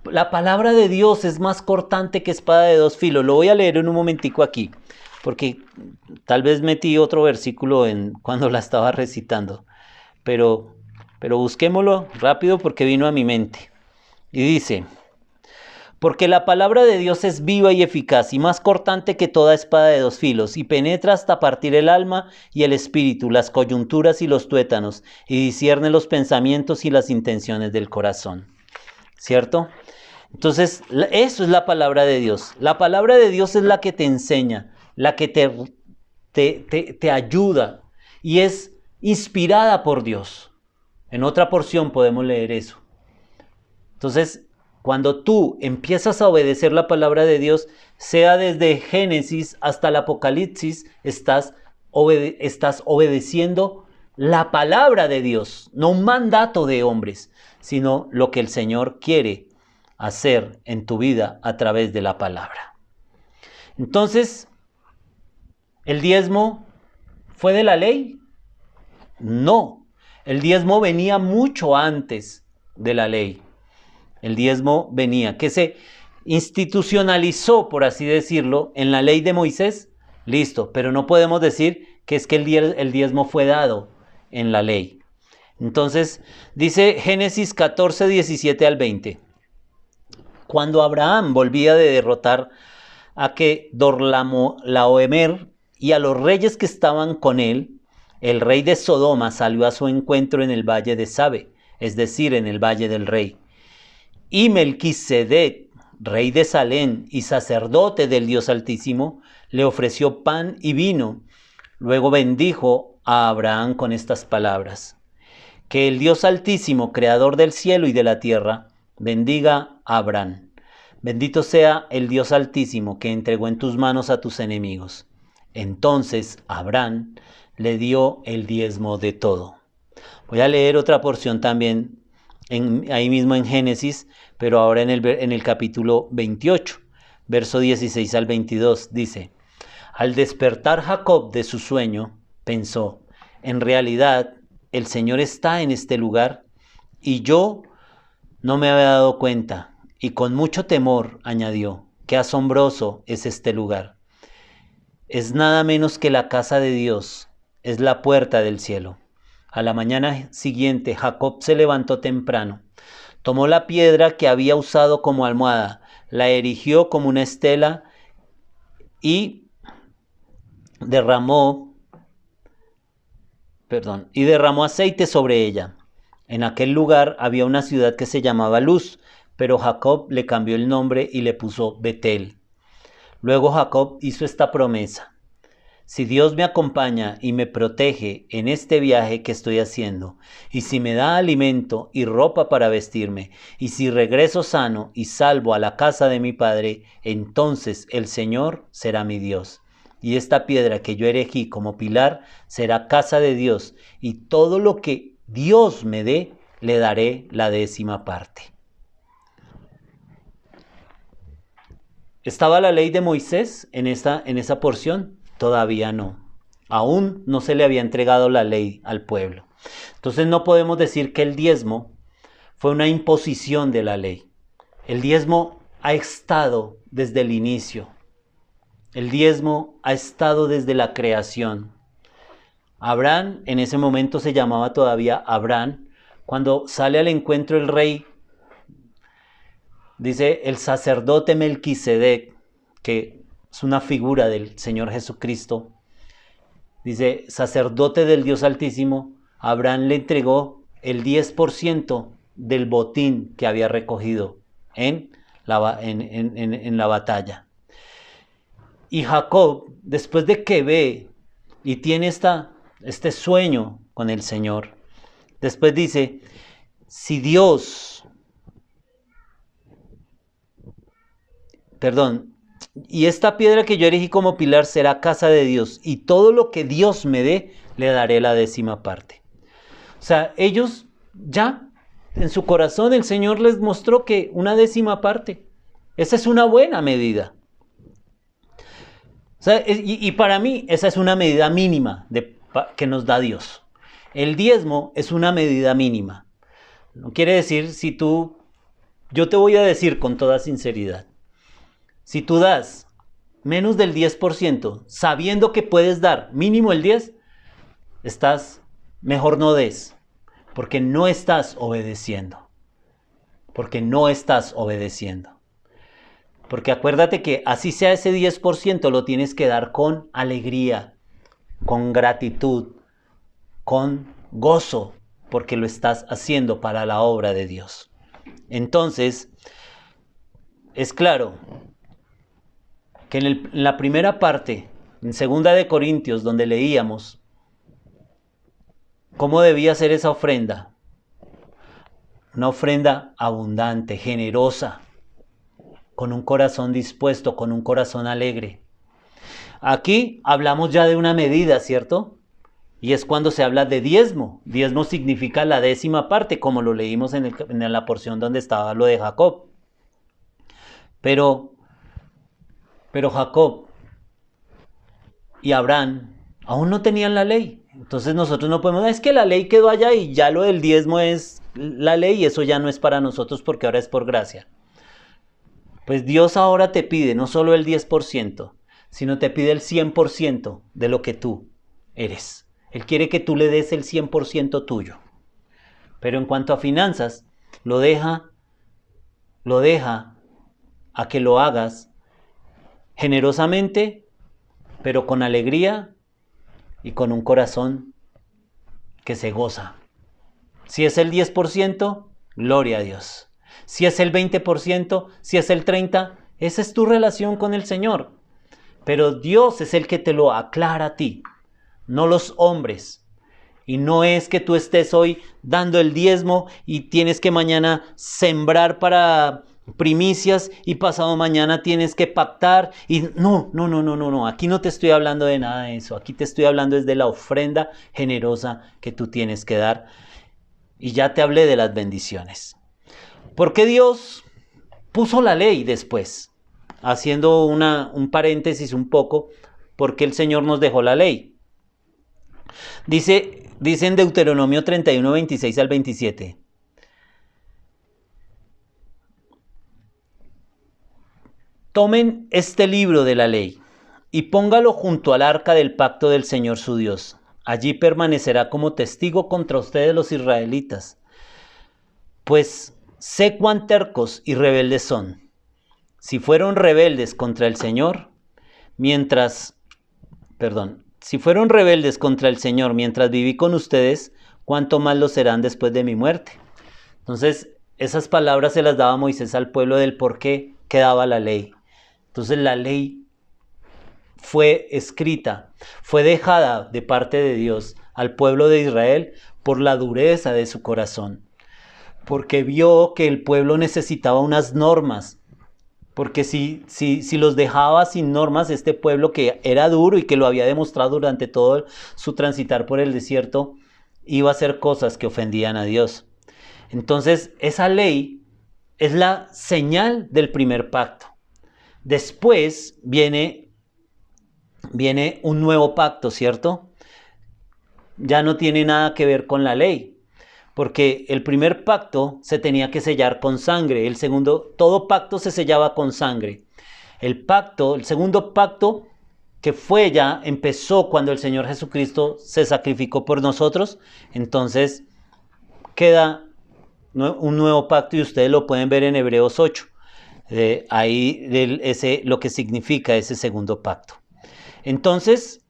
La palabra de Dios es más cortante que espada de dos filos. Lo voy a leer en un momentico aquí, porque tal vez metí otro versículo cuando la estaba recitando. Pero busquémoslo rápido porque vino a mi mente. Y dice, porque la palabra de Dios es viva y eficaz y más cortante que toda espada de dos filos y penetra hasta partir el alma y el espíritu, las coyunturas y los tuétanos y discierne los pensamientos y las intenciones del corazón. ¿Cierto? Entonces, eso es la palabra de Dios. La palabra de Dios es la que te enseña, la que te ayuda y es inspirada por Dios. En otra porción podemos leer eso. Entonces, cuando tú empiezas a obedecer la palabra de Dios, sea desde Génesis hasta el Apocalipsis, estás obedeciendo la palabra de Dios, no un mandato de hombres, sino lo que el Señor quiere hacer en tu vida a través de la palabra. Entonces, ¿el diezmo fue de la ley? No, el diezmo venía mucho antes de la ley. El diezmo venía, que se institucionalizó, por así decirlo, en la ley de Moisés, listo, pero no podemos decir que es que el diezmo fue dado en la ley. Entonces, dice Génesis 14, 17 al 20. Cuando Abraham volvía de derrotar a Kedorlaomer y a los reyes que estaban con él, el rey de Sodoma salió a su encuentro en el valle de Sabe, es decir, en el valle del rey. Y Melquisedec, rey de Salem y sacerdote del Dios Altísimo, le ofreció pan y vino. Luego bendijo a Abraham con estas palabras: que el Dios Altísimo, creador del cielo y de la tierra, bendiga a Abraham. Bendito sea el Dios Altísimo que entregó en tus manos a tus enemigos. Entonces Abraham le dio el diezmo de todo. Voy a leer otra porción también ahí mismo en Génesis, pero ahora en el capítulo 28, verso 16 al 22, dice: al despertar Jacob de su sueño, pensó, en realidad el Señor está en este lugar y yo no me había dado cuenta. Y con mucho temor añadió: qué asombroso es este lugar. Es nada menos que la casa de Dios, es la puerta del cielo. A la mañana siguiente, Jacob se levantó temprano, tomó la piedra que había usado como almohada, la erigió como una estela y derramó aceite sobre ella. En aquel lugar había una ciudad que se llamaba Luz, pero Jacob le cambió el nombre y le puso Betel. Luego Jacob hizo esta promesa: si Dios me acompaña y me protege en este viaje que estoy haciendo, y si me da alimento y ropa para vestirme, y si regreso sano y salvo a la casa de mi padre, entonces el Señor será mi Dios. Y esta piedra que yo erigí como pilar será casa de Dios, y todo lo que Dios me dé, le daré la 10ª parte. ¿Estaba la ley de Moisés en esa porción? Todavía no. Aún no se le había entregado la ley al pueblo. Entonces no podemos decir que el diezmo fue una imposición de la ley. El diezmo ha estado desde el inicio. El diezmo ha estado desde la creación. Abraham, en ese momento se llamaba todavía Abraham, cuando sale al encuentro el rey, dice el sacerdote Melquisedec, que es una figura del Señor Jesucristo, dice, sacerdote del Dios Altísimo, Abraham le entregó el 10% del botín que había recogido en la batalla. Y Jacob, después de que ve y tiene este sueño con el Señor, después dice, y esta piedra que yo erigí como pilar será casa de Dios, y todo lo que Dios me dé, le daré la 10ª parte. O sea, ellos ya, en su corazón, el Señor les mostró que una 10ª parte, esa es una buena medida. O sea, y para mí, esa es una medida mínima que nos da Dios. El diezmo es una medida mínima. No quiere decir yo te voy a decir con toda sinceridad, si tú das menos del 10%, sabiendo que puedes dar mínimo el 10%, mejor no des, porque no estás obedeciendo. Porque acuérdate que así sea ese 10%, lo tienes que dar con alegría, con gratitud, con gozo, porque lo estás haciendo para la obra de Dios. Entonces, es claro que en la primera parte, en 2 Corintios, donde leíamos cómo debía ser esa ofrenda, una ofrenda abundante, generosa, con un corazón dispuesto, con un corazón alegre. Aquí hablamos ya de una medida, ¿cierto? Y es cuando se habla de diezmo. Diezmo significa la 10ª parte, como lo leímos en la porción donde estaba lo de Jacob. Pero Jacob y Abraham aún no tenían la ley. Entonces nosotros no podemos, es que la ley quedó allá y ya lo del diezmo es la ley y eso ya no es para nosotros porque ahora es por gracia. Pues Dios ahora te pide no solo el 10%, sino te pide el 100% de lo que tú eres. Él quiere que tú le des el 100% tuyo. Pero en cuanto a finanzas, lo deja a que lo hagas generosamente, pero con alegría y con un corazón que se goza. Si es el 10%, gloria a Dios. Si es el 20%, si es el 30%, esa es tu relación con el Señor. Pero Dios es el que te lo aclara a ti, no los hombres. Y no es que tú estés hoy dando el diezmo y tienes que mañana sembrar para primicias y pasado mañana tienes que pactar. Y no. Aquí no te estoy hablando de nada de eso. Aquí te estoy hablando de la ofrenda generosa que tú tienes que dar. Y ya te hablé de las bendiciones. ¿Por qué Dios puso la ley después? Haciendo un paréntesis un poco, ¿por qué el Señor nos dejó la ley? Dice en Deuteronomio 31, 26 al 27. Tomen este libro de la ley y póngalo junto al arca del pacto del Señor su Dios. Allí permanecerá como testigo contra ustedes los israelitas. Pues sé cuán tercos y rebeldes son. si fueron rebeldes contra el Señor mientras viví con ustedes, ¿cuánto más lo serán después de mi muerte? Entonces, esas palabras se las daba Moisés al pueblo del por qué quedaba la ley. Entonces, la ley fue escrita, fue dejada de parte de Dios al pueblo de Israel por la dureza de su corazón, porque vio que el pueblo necesitaba unas normas, porque si los dejaba sin normas, este pueblo que era duro y que lo había demostrado durante todo su transitar por el desierto, iba a hacer cosas que ofendían a Dios. Entonces, esa ley es la señal del primer pacto. Después viene un nuevo pacto, ¿cierto? Ya no tiene nada que ver con la ley, porque el primer pacto se tenía que sellar con sangre, el segundo, todo pacto se sellaba con sangre. El segundo pacto que empezó cuando el Señor Jesucristo se sacrificó por nosotros, entonces queda un nuevo pacto y ustedes lo pueden ver en Hebreos 8, lo que significa ese segundo pacto. Entonces,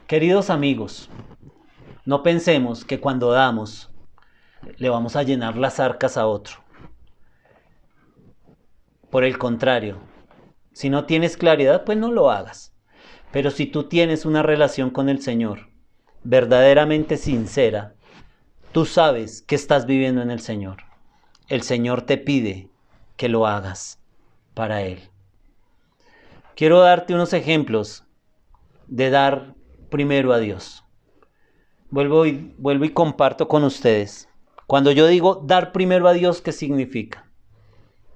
queridos amigos, no pensemos que cuando damos le vamos a llenar las arcas a otro. Por el contrario, si no tienes claridad, pues no lo hagas. Pero si tú tienes una relación con el Señor verdaderamente sincera, tú sabes que estás viviendo en el Señor. El Señor te pide que lo hagas para Él. Quiero darte unos ejemplos de dar primero a Dios. Vuelvo y comparto con ustedes. Cuando yo digo dar primero a Dios, ¿qué significa?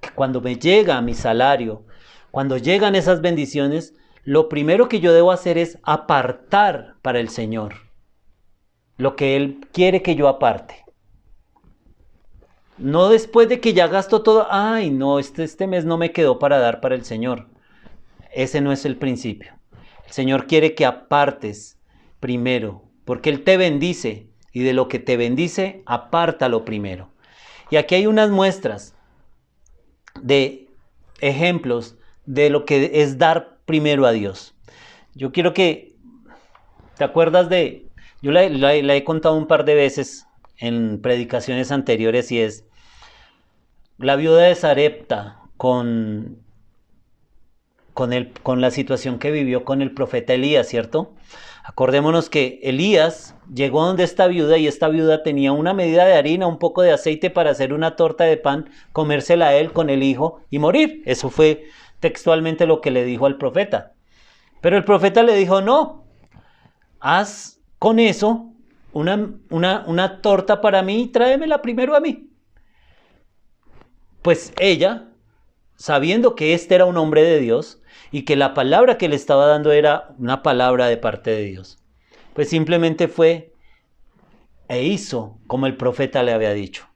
Que cuando me llega mi salario, cuando llegan esas bendiciones, lo primero que yo debo hacer es apartar para el Señor lo que Él quiere que yo aparte. No después de que ya gasto todo, ay no, este mes no me quedó para dar para el Señor. Ese no es el principio. El Señor quiere que apartes primero, porque Él te bendice y de lo que te bendice, apártalo primero. Y aquí hay unas muestras de ejemplos de lo que es dar primero a Dios. Yo quiero que, ¿te acuerdas de? Yo la he contado un par de veces en predicaciones anteriores y es la viuda de Sarepta con la situación que vivió con el profeta Elías, ¿cierto? Acordémonos que Elías llegó donde esta viuda y esta viuda tenía una medida de harina, un poco de aceite para hacer una torta de pan, comérsela a él con el hijo y morir. Eso fue textualmente lo que le dijo al profeta. Pero el profeta le dijo, no, haz con eso una torta para mí y tráemela primero a mí. Pues ella, sabiendo que este era un hombre de Dios y que la palabra que le estaba dando era una palabra de parte de Dios, pues simplemente fue e hizo como el profeta le había dicho.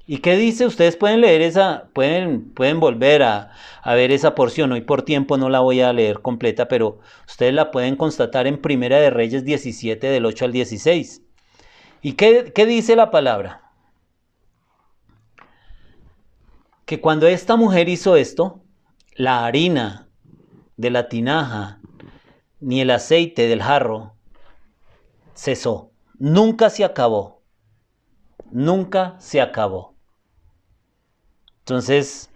¿Y qué dice? Ustedes pueden leer pueden volver a ver esa porción. Hoy por tiempo no la voy a leer completa, pero ustedes la pueden constatar en Primera de Reyes 17, del 8 al 16. ¿Y qué dice la palabra? Que cuando esta mujer hizo esto, la harina de la tinaja ni el aceite del jarro cesó. Nunca se acabó. Nunca se acabó. Entonces,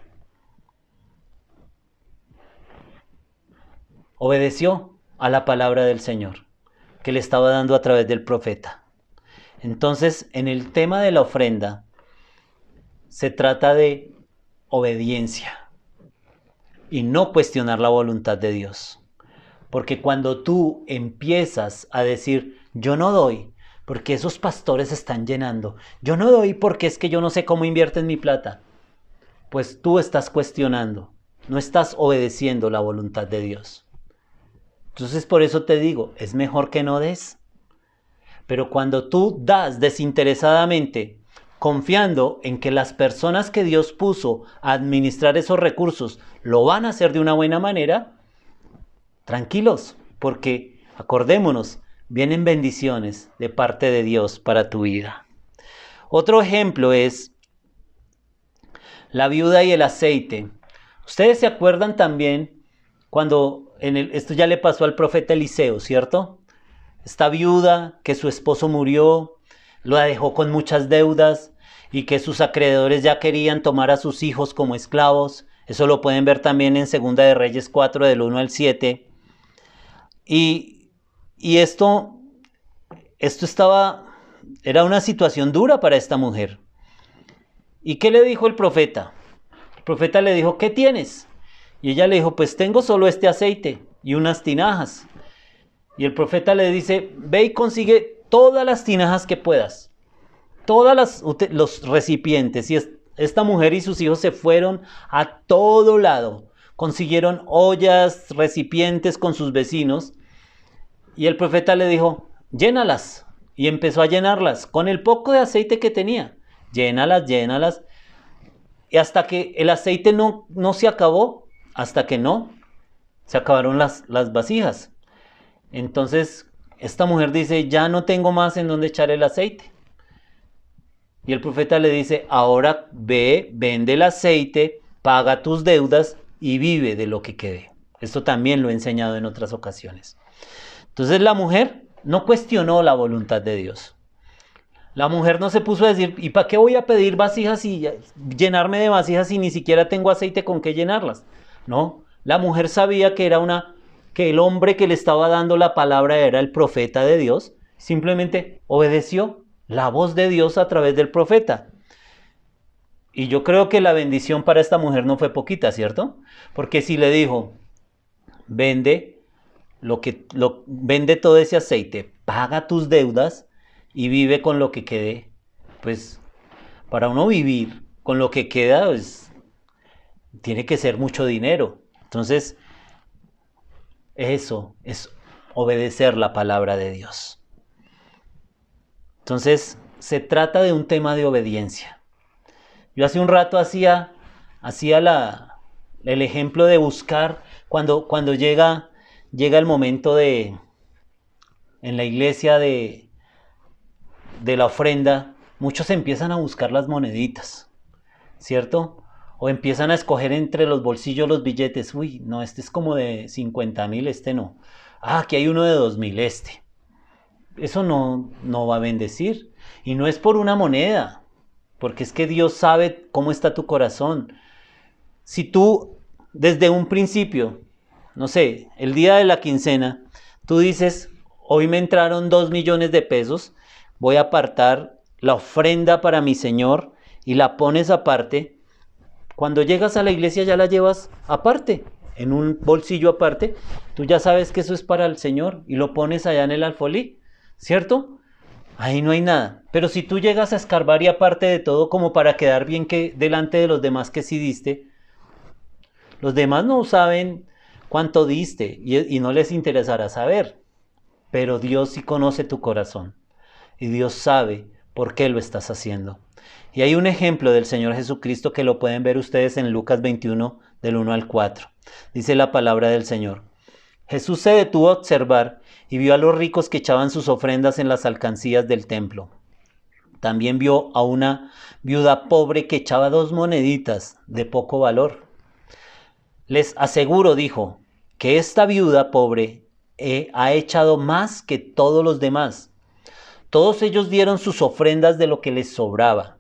obedeció a la palabra del Señor que le estaba dando a través del profeta. Entonces, en el tema de la ofrenda, se trata de obediencia y no cuestionar la voluntad de Dios. Porque cuando tú empiezas a decir, yo no doy porque esos pastores están llenando, yo no doy porque es que yo no sé cómo invierten mi plata, pues tú estás cuestionando, no estás obedeciendo la voluntad de Dios. Entonces por eso te digo, es mejor que no des. Pero cuando tú das desinteresadamente, confiando en que las personas que Dios puso a administrar esos recursos lo van a hacer de una buena manera, tranquilos, porque acordémonos, vienen bendiciones de parte de Dios para tu vida. Otro ejemplo es la viuda y el aceite. Ustedes se acuerdan también cuando esto ya le pasó al profeta Eliseo, ¿cierto? Esta viuda que su esposo murió, la dejó con muchas deudas y que sus acreedores ya querían tomar a sus hijos como esclavos. Eso lo pueden ver también en 2 de Reyes 4 del 1 al 7. Y esto era una situación dura para esta mujer. ¿Y qué le dijo el profeta? El profeta le dijo, ¿qué tienes? Y ella le dijo, pues tengo solo este aceite y unas tinajas. Y el profeta le dice, ve y consigue todas las tinajas que puedas, los recipientes. Y esta mujer y sus hijos se fueron a todo lado, consiguieron ollas, recipientes con sus vecinos. Y el profeta le dijo, llénalas. Y empezó a llenarlas con el poco de aceite que tenía. Llénalas. Y hasta que el aceite no se acabó, hasta que no se acabaron las vasijas. Entonces esta mujer dice, ya no tengo más en donde echar el aceite. Y el profeta le dice, ahora ve, vende el aceite, paga tus deudas y vive de lo que quede. Esto también lo he enseñado en otras ocasiones. Entonces la mujer no cuestionó la voluntad de Dios. La mujer no se puso a decir, ¿y para qué voy a pedir vasijas y llenarme de vasijas si ni siquiera tengo aceite con qué llenarlas? No, la mujer sabía que el hombre que le estaba dando la palabra era el profeta de Dios. Simplemente obedeció la voz de Dios a través del profeta. Y yo creo que la bendición para esta mujer no fue poquita, ¿cierto? Porque si le dijo, vende todo ese aceite, paga tus deudas y vive con lo que quede, pues para uno vivir con lo que queda, pues tiene que ser mucho dinero. Entonces, eso es obedecer la palabra de Dios. Entonces, se trata de un tema de obediencia. Yo hace un rato hacía el ejemplo de buscar cuando llega el momento en la iglesia de la ofrenda, muchos empiezan a buscar las moneditas, ¿cierto? O empiezan a escoger entre los bolsillos los billetes. Uy, no, este es como de 50,000, este no. Ah, aquí hay uno de 2,000, este. Eso no va a bendecir. Y no es por una moneda, porque es que Dios sabe cómo está tu corazón. Si tú, desde un principio, no sé, el día de la quincena, tú dices, hoy me entraron 2 millones de pesos, voy a apartar la ofrenda para mi Señor y la pones aparte. Cuando llegas a la iglesia ya la llevas aparte, en un bolsillo aparte. Tú ya sabes que eso es para el Señor y lo pones allá en el alfolí, ¿cierto? Ahí no hay nada. Pero si tú llegas a escarbar y aparte de todo como para quedar bien delante de los demás que sí diste, los demás no saben cuánto diste y no les interesará saber. Pero Dios sí conoce tu corazón y Dios sabe por qué lo estás haciendo. Y hay un ejemplo del Señor Jesucristo que lo pueden ver ustedes en Lucas 21, del 1 al 4. Dice la palabra del Señor. Jesús se detuvo a observar y vio a los ricos que echaban sus ofrendas en las alcancías del templo. También vio a una viuda pobre que echaba 2 moneditas de poco valor. Les aseguro, dijo, que esta viuda pobre ha echado más que todos los demás. Todos ellos dieron sus ofrendas de lo que les sobraba,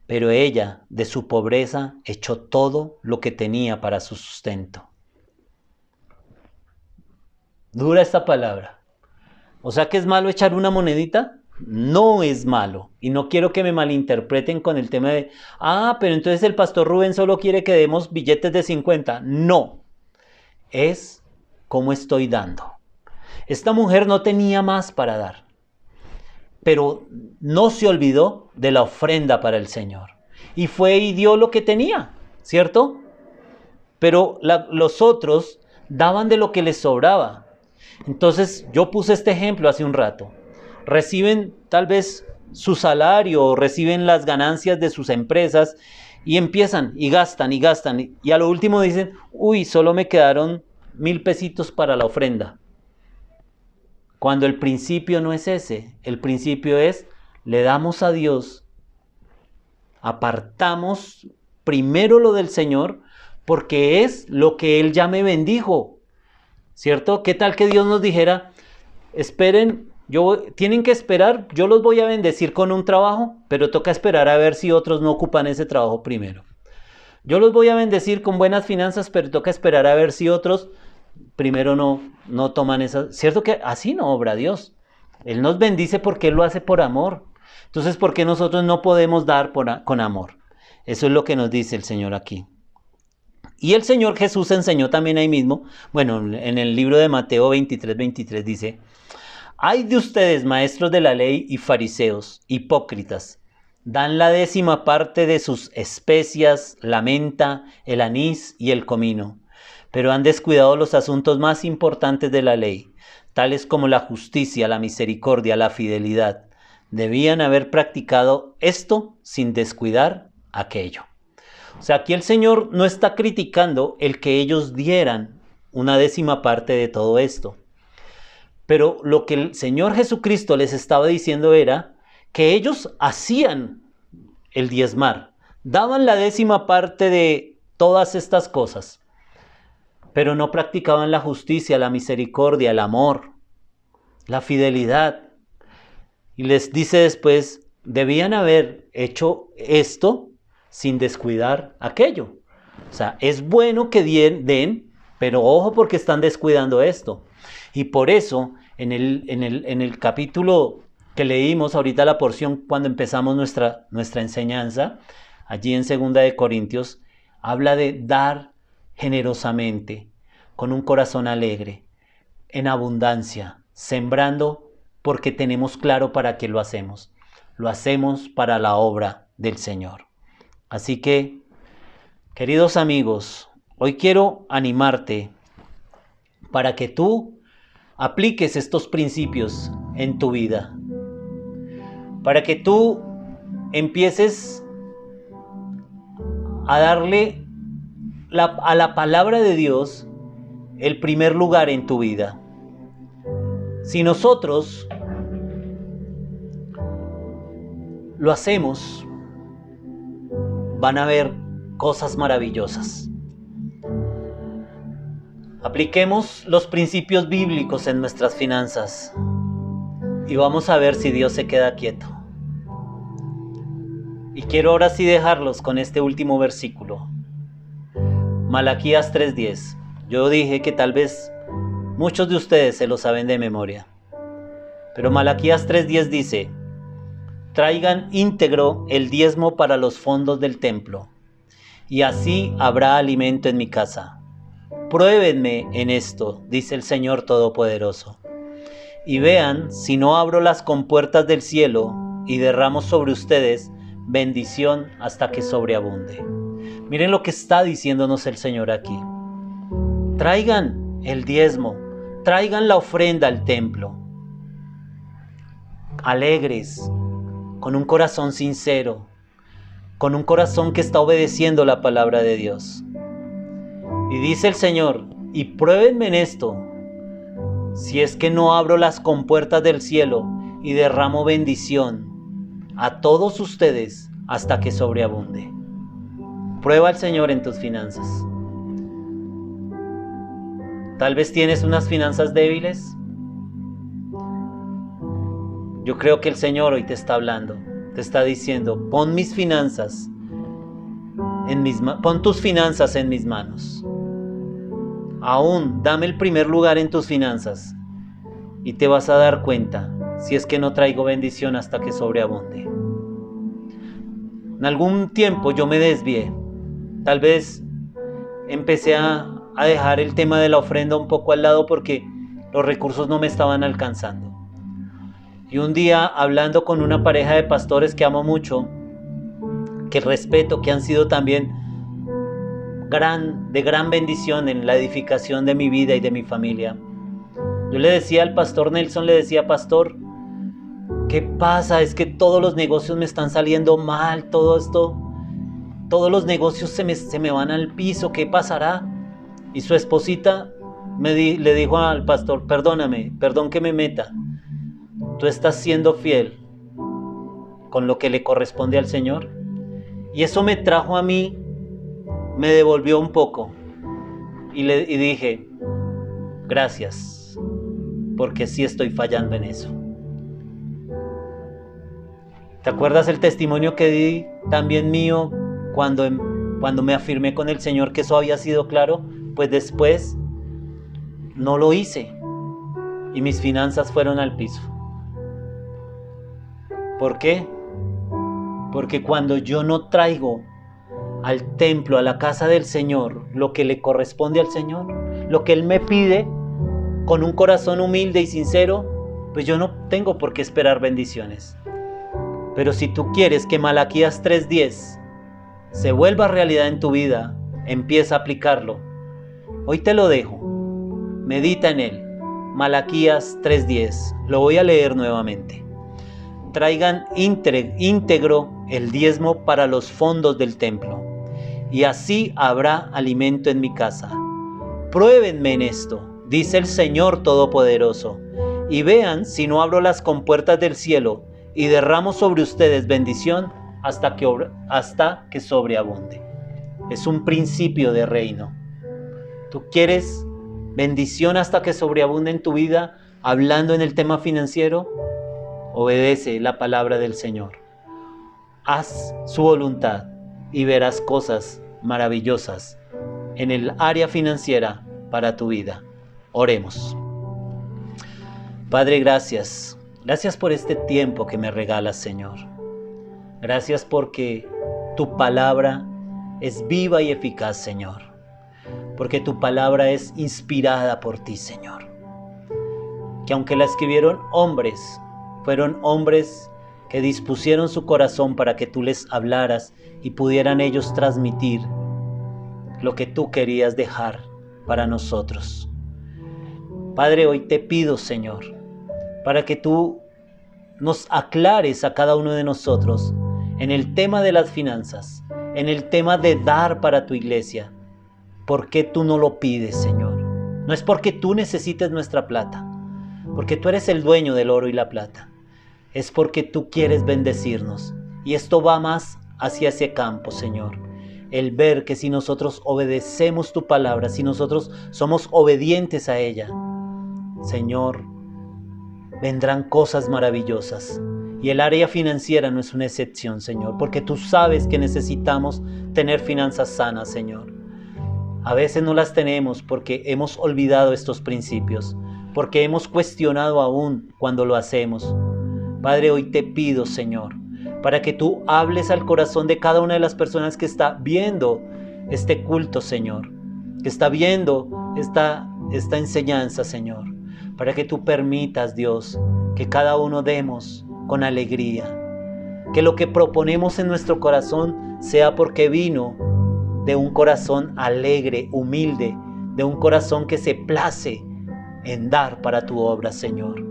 pero ella, de su pobreza, echó todo lo que tenía para su sustento. Dura esta palabra. ¿O sea que es malo echar una monedita? No es malo. Y no quiero que me malinterpreten con el tema de, pero entonces el pastor Rubén solo quiere que demos billetes de 50. No. Es como estoy dando. Esta mujer no tenía más para dar, pero no se olvidó de la ofrenda para el Señor. Y fue y dio lo que tenía, ¿cierto? Pero los otros daban de lo que les sobraba. Entonces yo puse este ejemplo hace un rato. Reciben tal vez su salario o reciben las ganancias de sus empresas y empiezan y gastan y a lo último dicen, solo me quedaron 1,000 pesitos para la ofrenda. Cuando el principio no es ese, el principio es, le damos a Dios, apartamos primero lo del Señor, porque es lo que Él ya me bendijo, ¿cierto? ¿Qué tal que Dios nos dijera, esperen, tienen que esperar, yo los voy a bendecir con un trabajo, pero toca esperar a ver si otros no ocupan ese trabajo primero. Yo los voy a bendecir con buenas finanzas, pero toca esperar a ver si otros primero no toman esas. ¿Cierto que así no obra Dios? Él nos bendice porque Él lo hace por amor. Entonces, ¿por qué nosotros no podemos dar con amor? Eso es lo que nos dice el Señor aquí. Y el Señor Jesús enseñó también ahí mismo, bueno, en el libro de Mateo 23 dice, «Ay de ustedes, maestros de la ley y fariseos, hipócritas, dan la 10ª parte de sus especias, la menta, el anís y el comino, pero han descuidado los asuntos más importantes de la ley, tales como la justicia, la misericordia, la fidelidad. Debían haber practicado esto sin descuidar aquello». O sea, aquí el Señor no está criticando el que ellos dieran una 10ª parte de todo esto. Pero lo que el Señor Jesucristo les estaba diciendo era que ellos hacían el diezmar, daban la 10ª parte de todas estas cosas, pero no practicaban la justicia, la misericordia, el amor, la fidelidad. Y les dice después, debían haber hecho esto sin descuidar aquello. O sea, es bueno que den, pero ojo porque están descuidando esto. Y por eso, en el capítulo que leímos ahorita, la porción cuando empezamos nuestra enseñanza, allí en 2 de Corintios, habla de dar generosamente, con un corazón alegre, en abundancia, sembrando porque tenemos claro para qué lo hacemos. Lo hacemos para la obra del Señor. Así que, queridos amigos, hoy quiero animarte para que tú apliques estos principios en tu vida, para que tú empieces a darle a la palabra de Dios el primer lugar en tu vida. Si nosotros lo hacemos, van a haber cosas maravillosas. Apliquemos los principios bíblicos en nuestras finanzas y vamos a ver si Dios se queda quieto. Y quiero ahora sí dejarlos con este último versículo. Malaquías 3:10. Yo dije que tal vez muchos de ustedes se lo saben de memoria. Pero Malaquías 3:10 dice, traigan íntegro el diezmo para los fondos del templo, y así habrá alimento en mi casa. Pruébenme en esto, dice el Señor Todopoderoso, y vean si no abro las compuertas del cielo y derramo sobre ustedes bendición hasta que sobreabunde. Miren lo que está diciéndonos el Señor aquí. Traigan el diezmo, traigan la ofrenda al templo, alegres, con un corazón sincero, con un corazón que está obedeciendo la palabra de Dios. Y dice el Señor, y pruébenme en esto, si es que no abro las compuertas del cielo y derramo bendición a todos ustedes hasta que sobreabunde. Prueba al Señor en tus finanzas. Tal vez tienes unas finanzas débiles. Yo creo que el Señor hoy te está hablando, te está diciendo, pon tus finanzas en mis manos. Aún dame el primer lugar en tus finanzas y te vas a dar cuenta si es que no traigo bendición hasta que sobreabunde. En algún tiempo yo me desvié, tal vez empecé a dejar el tema de la ofrenda un poco al lado porque los recursos no me estaban alcanzando. Y un día, hablando con una pareja de pastores que amo mucho, que respeto, que han sido también de gran bendición en la edificación de mi vida y de mi familia, yo le decía al pastor Nelson, le decía, pastor, ¿qué pasa? Es que todos los negocios me están saliendo mal, todo esto, todos los negocios se me van al piso, ¿qué pasará? Y su esposita le dijo al pastor, perdón que me meta, tú estás siendo fiel con lo que le corresponde al Señor. Y eso me trajo a mí me devolvió un poco y dije, gracias, porque sí estoy fallando en eso. ¿Te acuerdas el testimonio que di también mío cuando me afirmé con el Señor que eso había sido claro? Pues después no lo hice y mis finanzas fueron al piso. ¿Por qué? Porque cuando yo no traigo al templo, a la casa del Señor, lo que le corresponde al Señor, lo que Él me pide, con un corazón humilde y sincero, pues yo no tengo por qué esperar bendiciones. Pero si tú quieres que Malaquías 3:10 se vuelva realidad en tu vida, empieza a aplicarlo. Hoy te lo dejo. Medita en él. Malaquías 3:10. Lo voy a leer nuevamente. Traigan íntegro el diezmo para los fondos del templo, y así habrá alimento en mi casa. Pruébenme en esto, dice el Señor Todopoderoso, y vean si no abro las compuertas del cielo y derramo sobre ustedes bendición hasta que sobreabunde. Es un principio de reino. ¿Tú quieres bendición hasta que sobreabunde en tu vida hablando en el tema financiero? Obedece la palabra del Señor. Haz su voluntad y verás cosas maravillosas en el área financiera para tu vida. Oremos. Padre, gracias. Gracias por este tiempo que me regalas, Señor. Gracias porque tu palabra es viva y eficaz, Señor. Porque tu palabra es inspirada por ti, Señor. Que aunque la escribieron hombres, fueron hombres que dispusieron su corazón para que tú les hablaras y pudieran ellos transmitir lo que tú querías dejar para nosotros. Padre, hoy te pido, Señor, para que tú nos aclares a cada uno de nosotros en el tema de las finanzas, en el tema de dar para tu iglesia. ¿Por qué tú no lo pides, Señor? No es porque tú necesites nuestra plata, porque tú eres el dueño del oro y la plata. Es porque tú quieres bendecirnos. Y esto va más hacia ese campo, Señor. El ver que si nosotros obedecemos tu palabra, si nosotros somos obedientes a ella, Señor, vendrán cosas maravillosas. Y el área financiera no es una excepción, Señor, porque tú sabes que necesitamos tener finanzas sanas, Señor. A veces no las tenemos porque hemos olvidado estos principios, porque hemos cuestionado aún cuando lo hacemos. Padre, hoy te pido, Señor, para que tú hables al corazón de cada una de las personas que está viendo este culto, Señor, que está viendo esta enseñanza, Señor, para que tú permitas, Dios, que cada uno demos con alegría, que lo que proponemos en nuestro corazón sea porque vino de un corazón alegre, humilde, de un corazón que se place en dar para tu obra, Señor.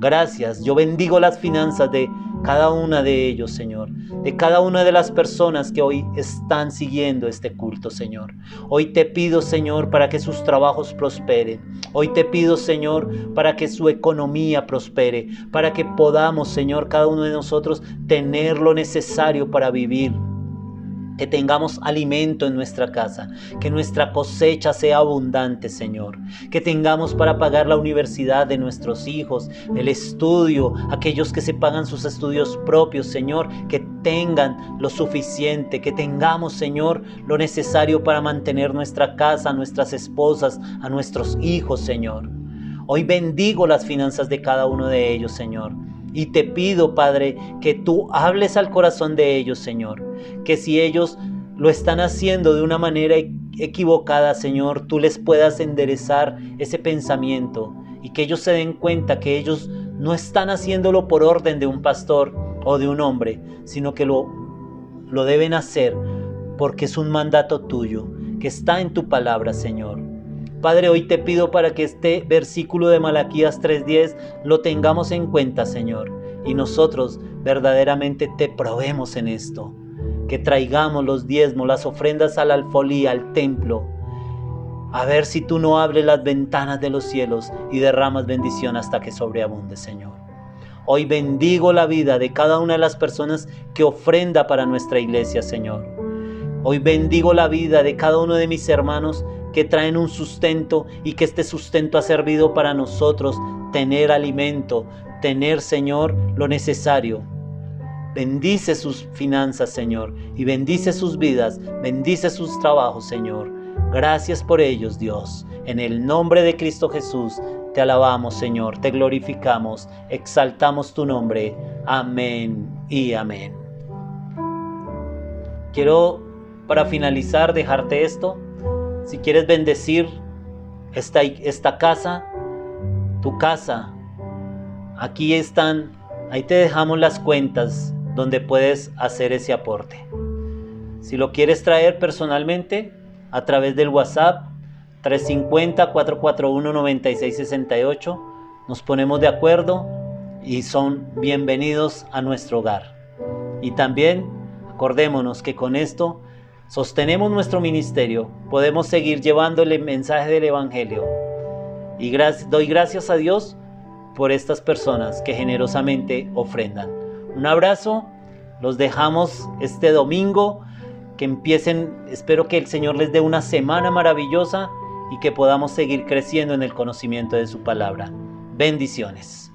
Gracias, yo bendigo las finanzas de cada una de ellos, Señor, de cada una de las personas que hoy están siguiendo este culto, Señor. Hoy te pido, Señor, para que sus trabajos prosperen. Hoy te pido, Señor, para que su economía prospere, para que podamos, Señor, cada uno de nosotros tener lo necesario para vivir. Que tengamos alimento en nuestra casa, que nuestra cosecha sea abundante, Señor, que tengamos para pagar la universidad de nuestros hijos, el estudio, aquellos que se pagan sus estudios propios, Señor, que tengan lo suficiente, que tengamos, Señor, lo necesario para mantener nuestra casa, a nuestras esposas, a nuestros hijos, Señor. Hoy bendigo las finanzas de cada uno de ellos, Señor. Y te pido, Padre, que tú hables al corazón de ellos, Señor. Que si ellos lo están haciendo de una manera equivocada, Señor, tú les puedas enderezar ese pensamiento. Y que ellos se den cuenta que ellos no están haciéndolo por orden de un pastor o de un hombre, sino que lo deben hacer porque es un mandato tuyo, que está en tu palabra, Señor. Padre, hoy te pido para que este versículo de Malaquías 3:10 lo tengamos en cuenta, Señor, y nosotros verdaderamente te probemos en esto, que traigamos los diezmos, las ofrendas al alfolí, al templo, a ver si tú no abres las ventanas de los cielos y derramas bendición hasta que sobreabunde, Señor. Hoy bendigo la vida de cada una de las personas que ofrenda para nuestra iglesia, Señor. Hoy bendigo la vida de cada uno de mis hermanos que traen un sustento y que este sustento ha servido para nosotros tener alimento, tener, Señor, lo necesario. Bendice sus finanzas, Señor, y bendice sus vidas, bendice sus trabajos, Señor. Gracias por ellos, Dios. En el nombre de Cristo Jesús, te alabamos, Señor, te glorificamos, exaltamos tu nombre. Amén y amén. Quiero, para finalizar, dejarte esto. Si quieres bendecir esta casa, tu casa, aquí están, ahí te dejamos las cuentas donde puedes hacer ese aporte. Si lo quieres traer personalmente, a través del WhatsApp 350-441-9668, nos ponemos de acuerdo y son bienvenidos a nuestro hogar. Y también acordémonos que con esto sostenemos nuestro ministerio, podemos seguir llevándole el mensaje del Evangelio. Y doy gracias a Dios por estas personas que generosamente ofrendan. Un abrazo, los dejamos este domingo, que empiecen, espero que el Señor les dé una semana maravillosa y que podamos seguir creciendo en el conocimiento de su palabra. Bendiciones.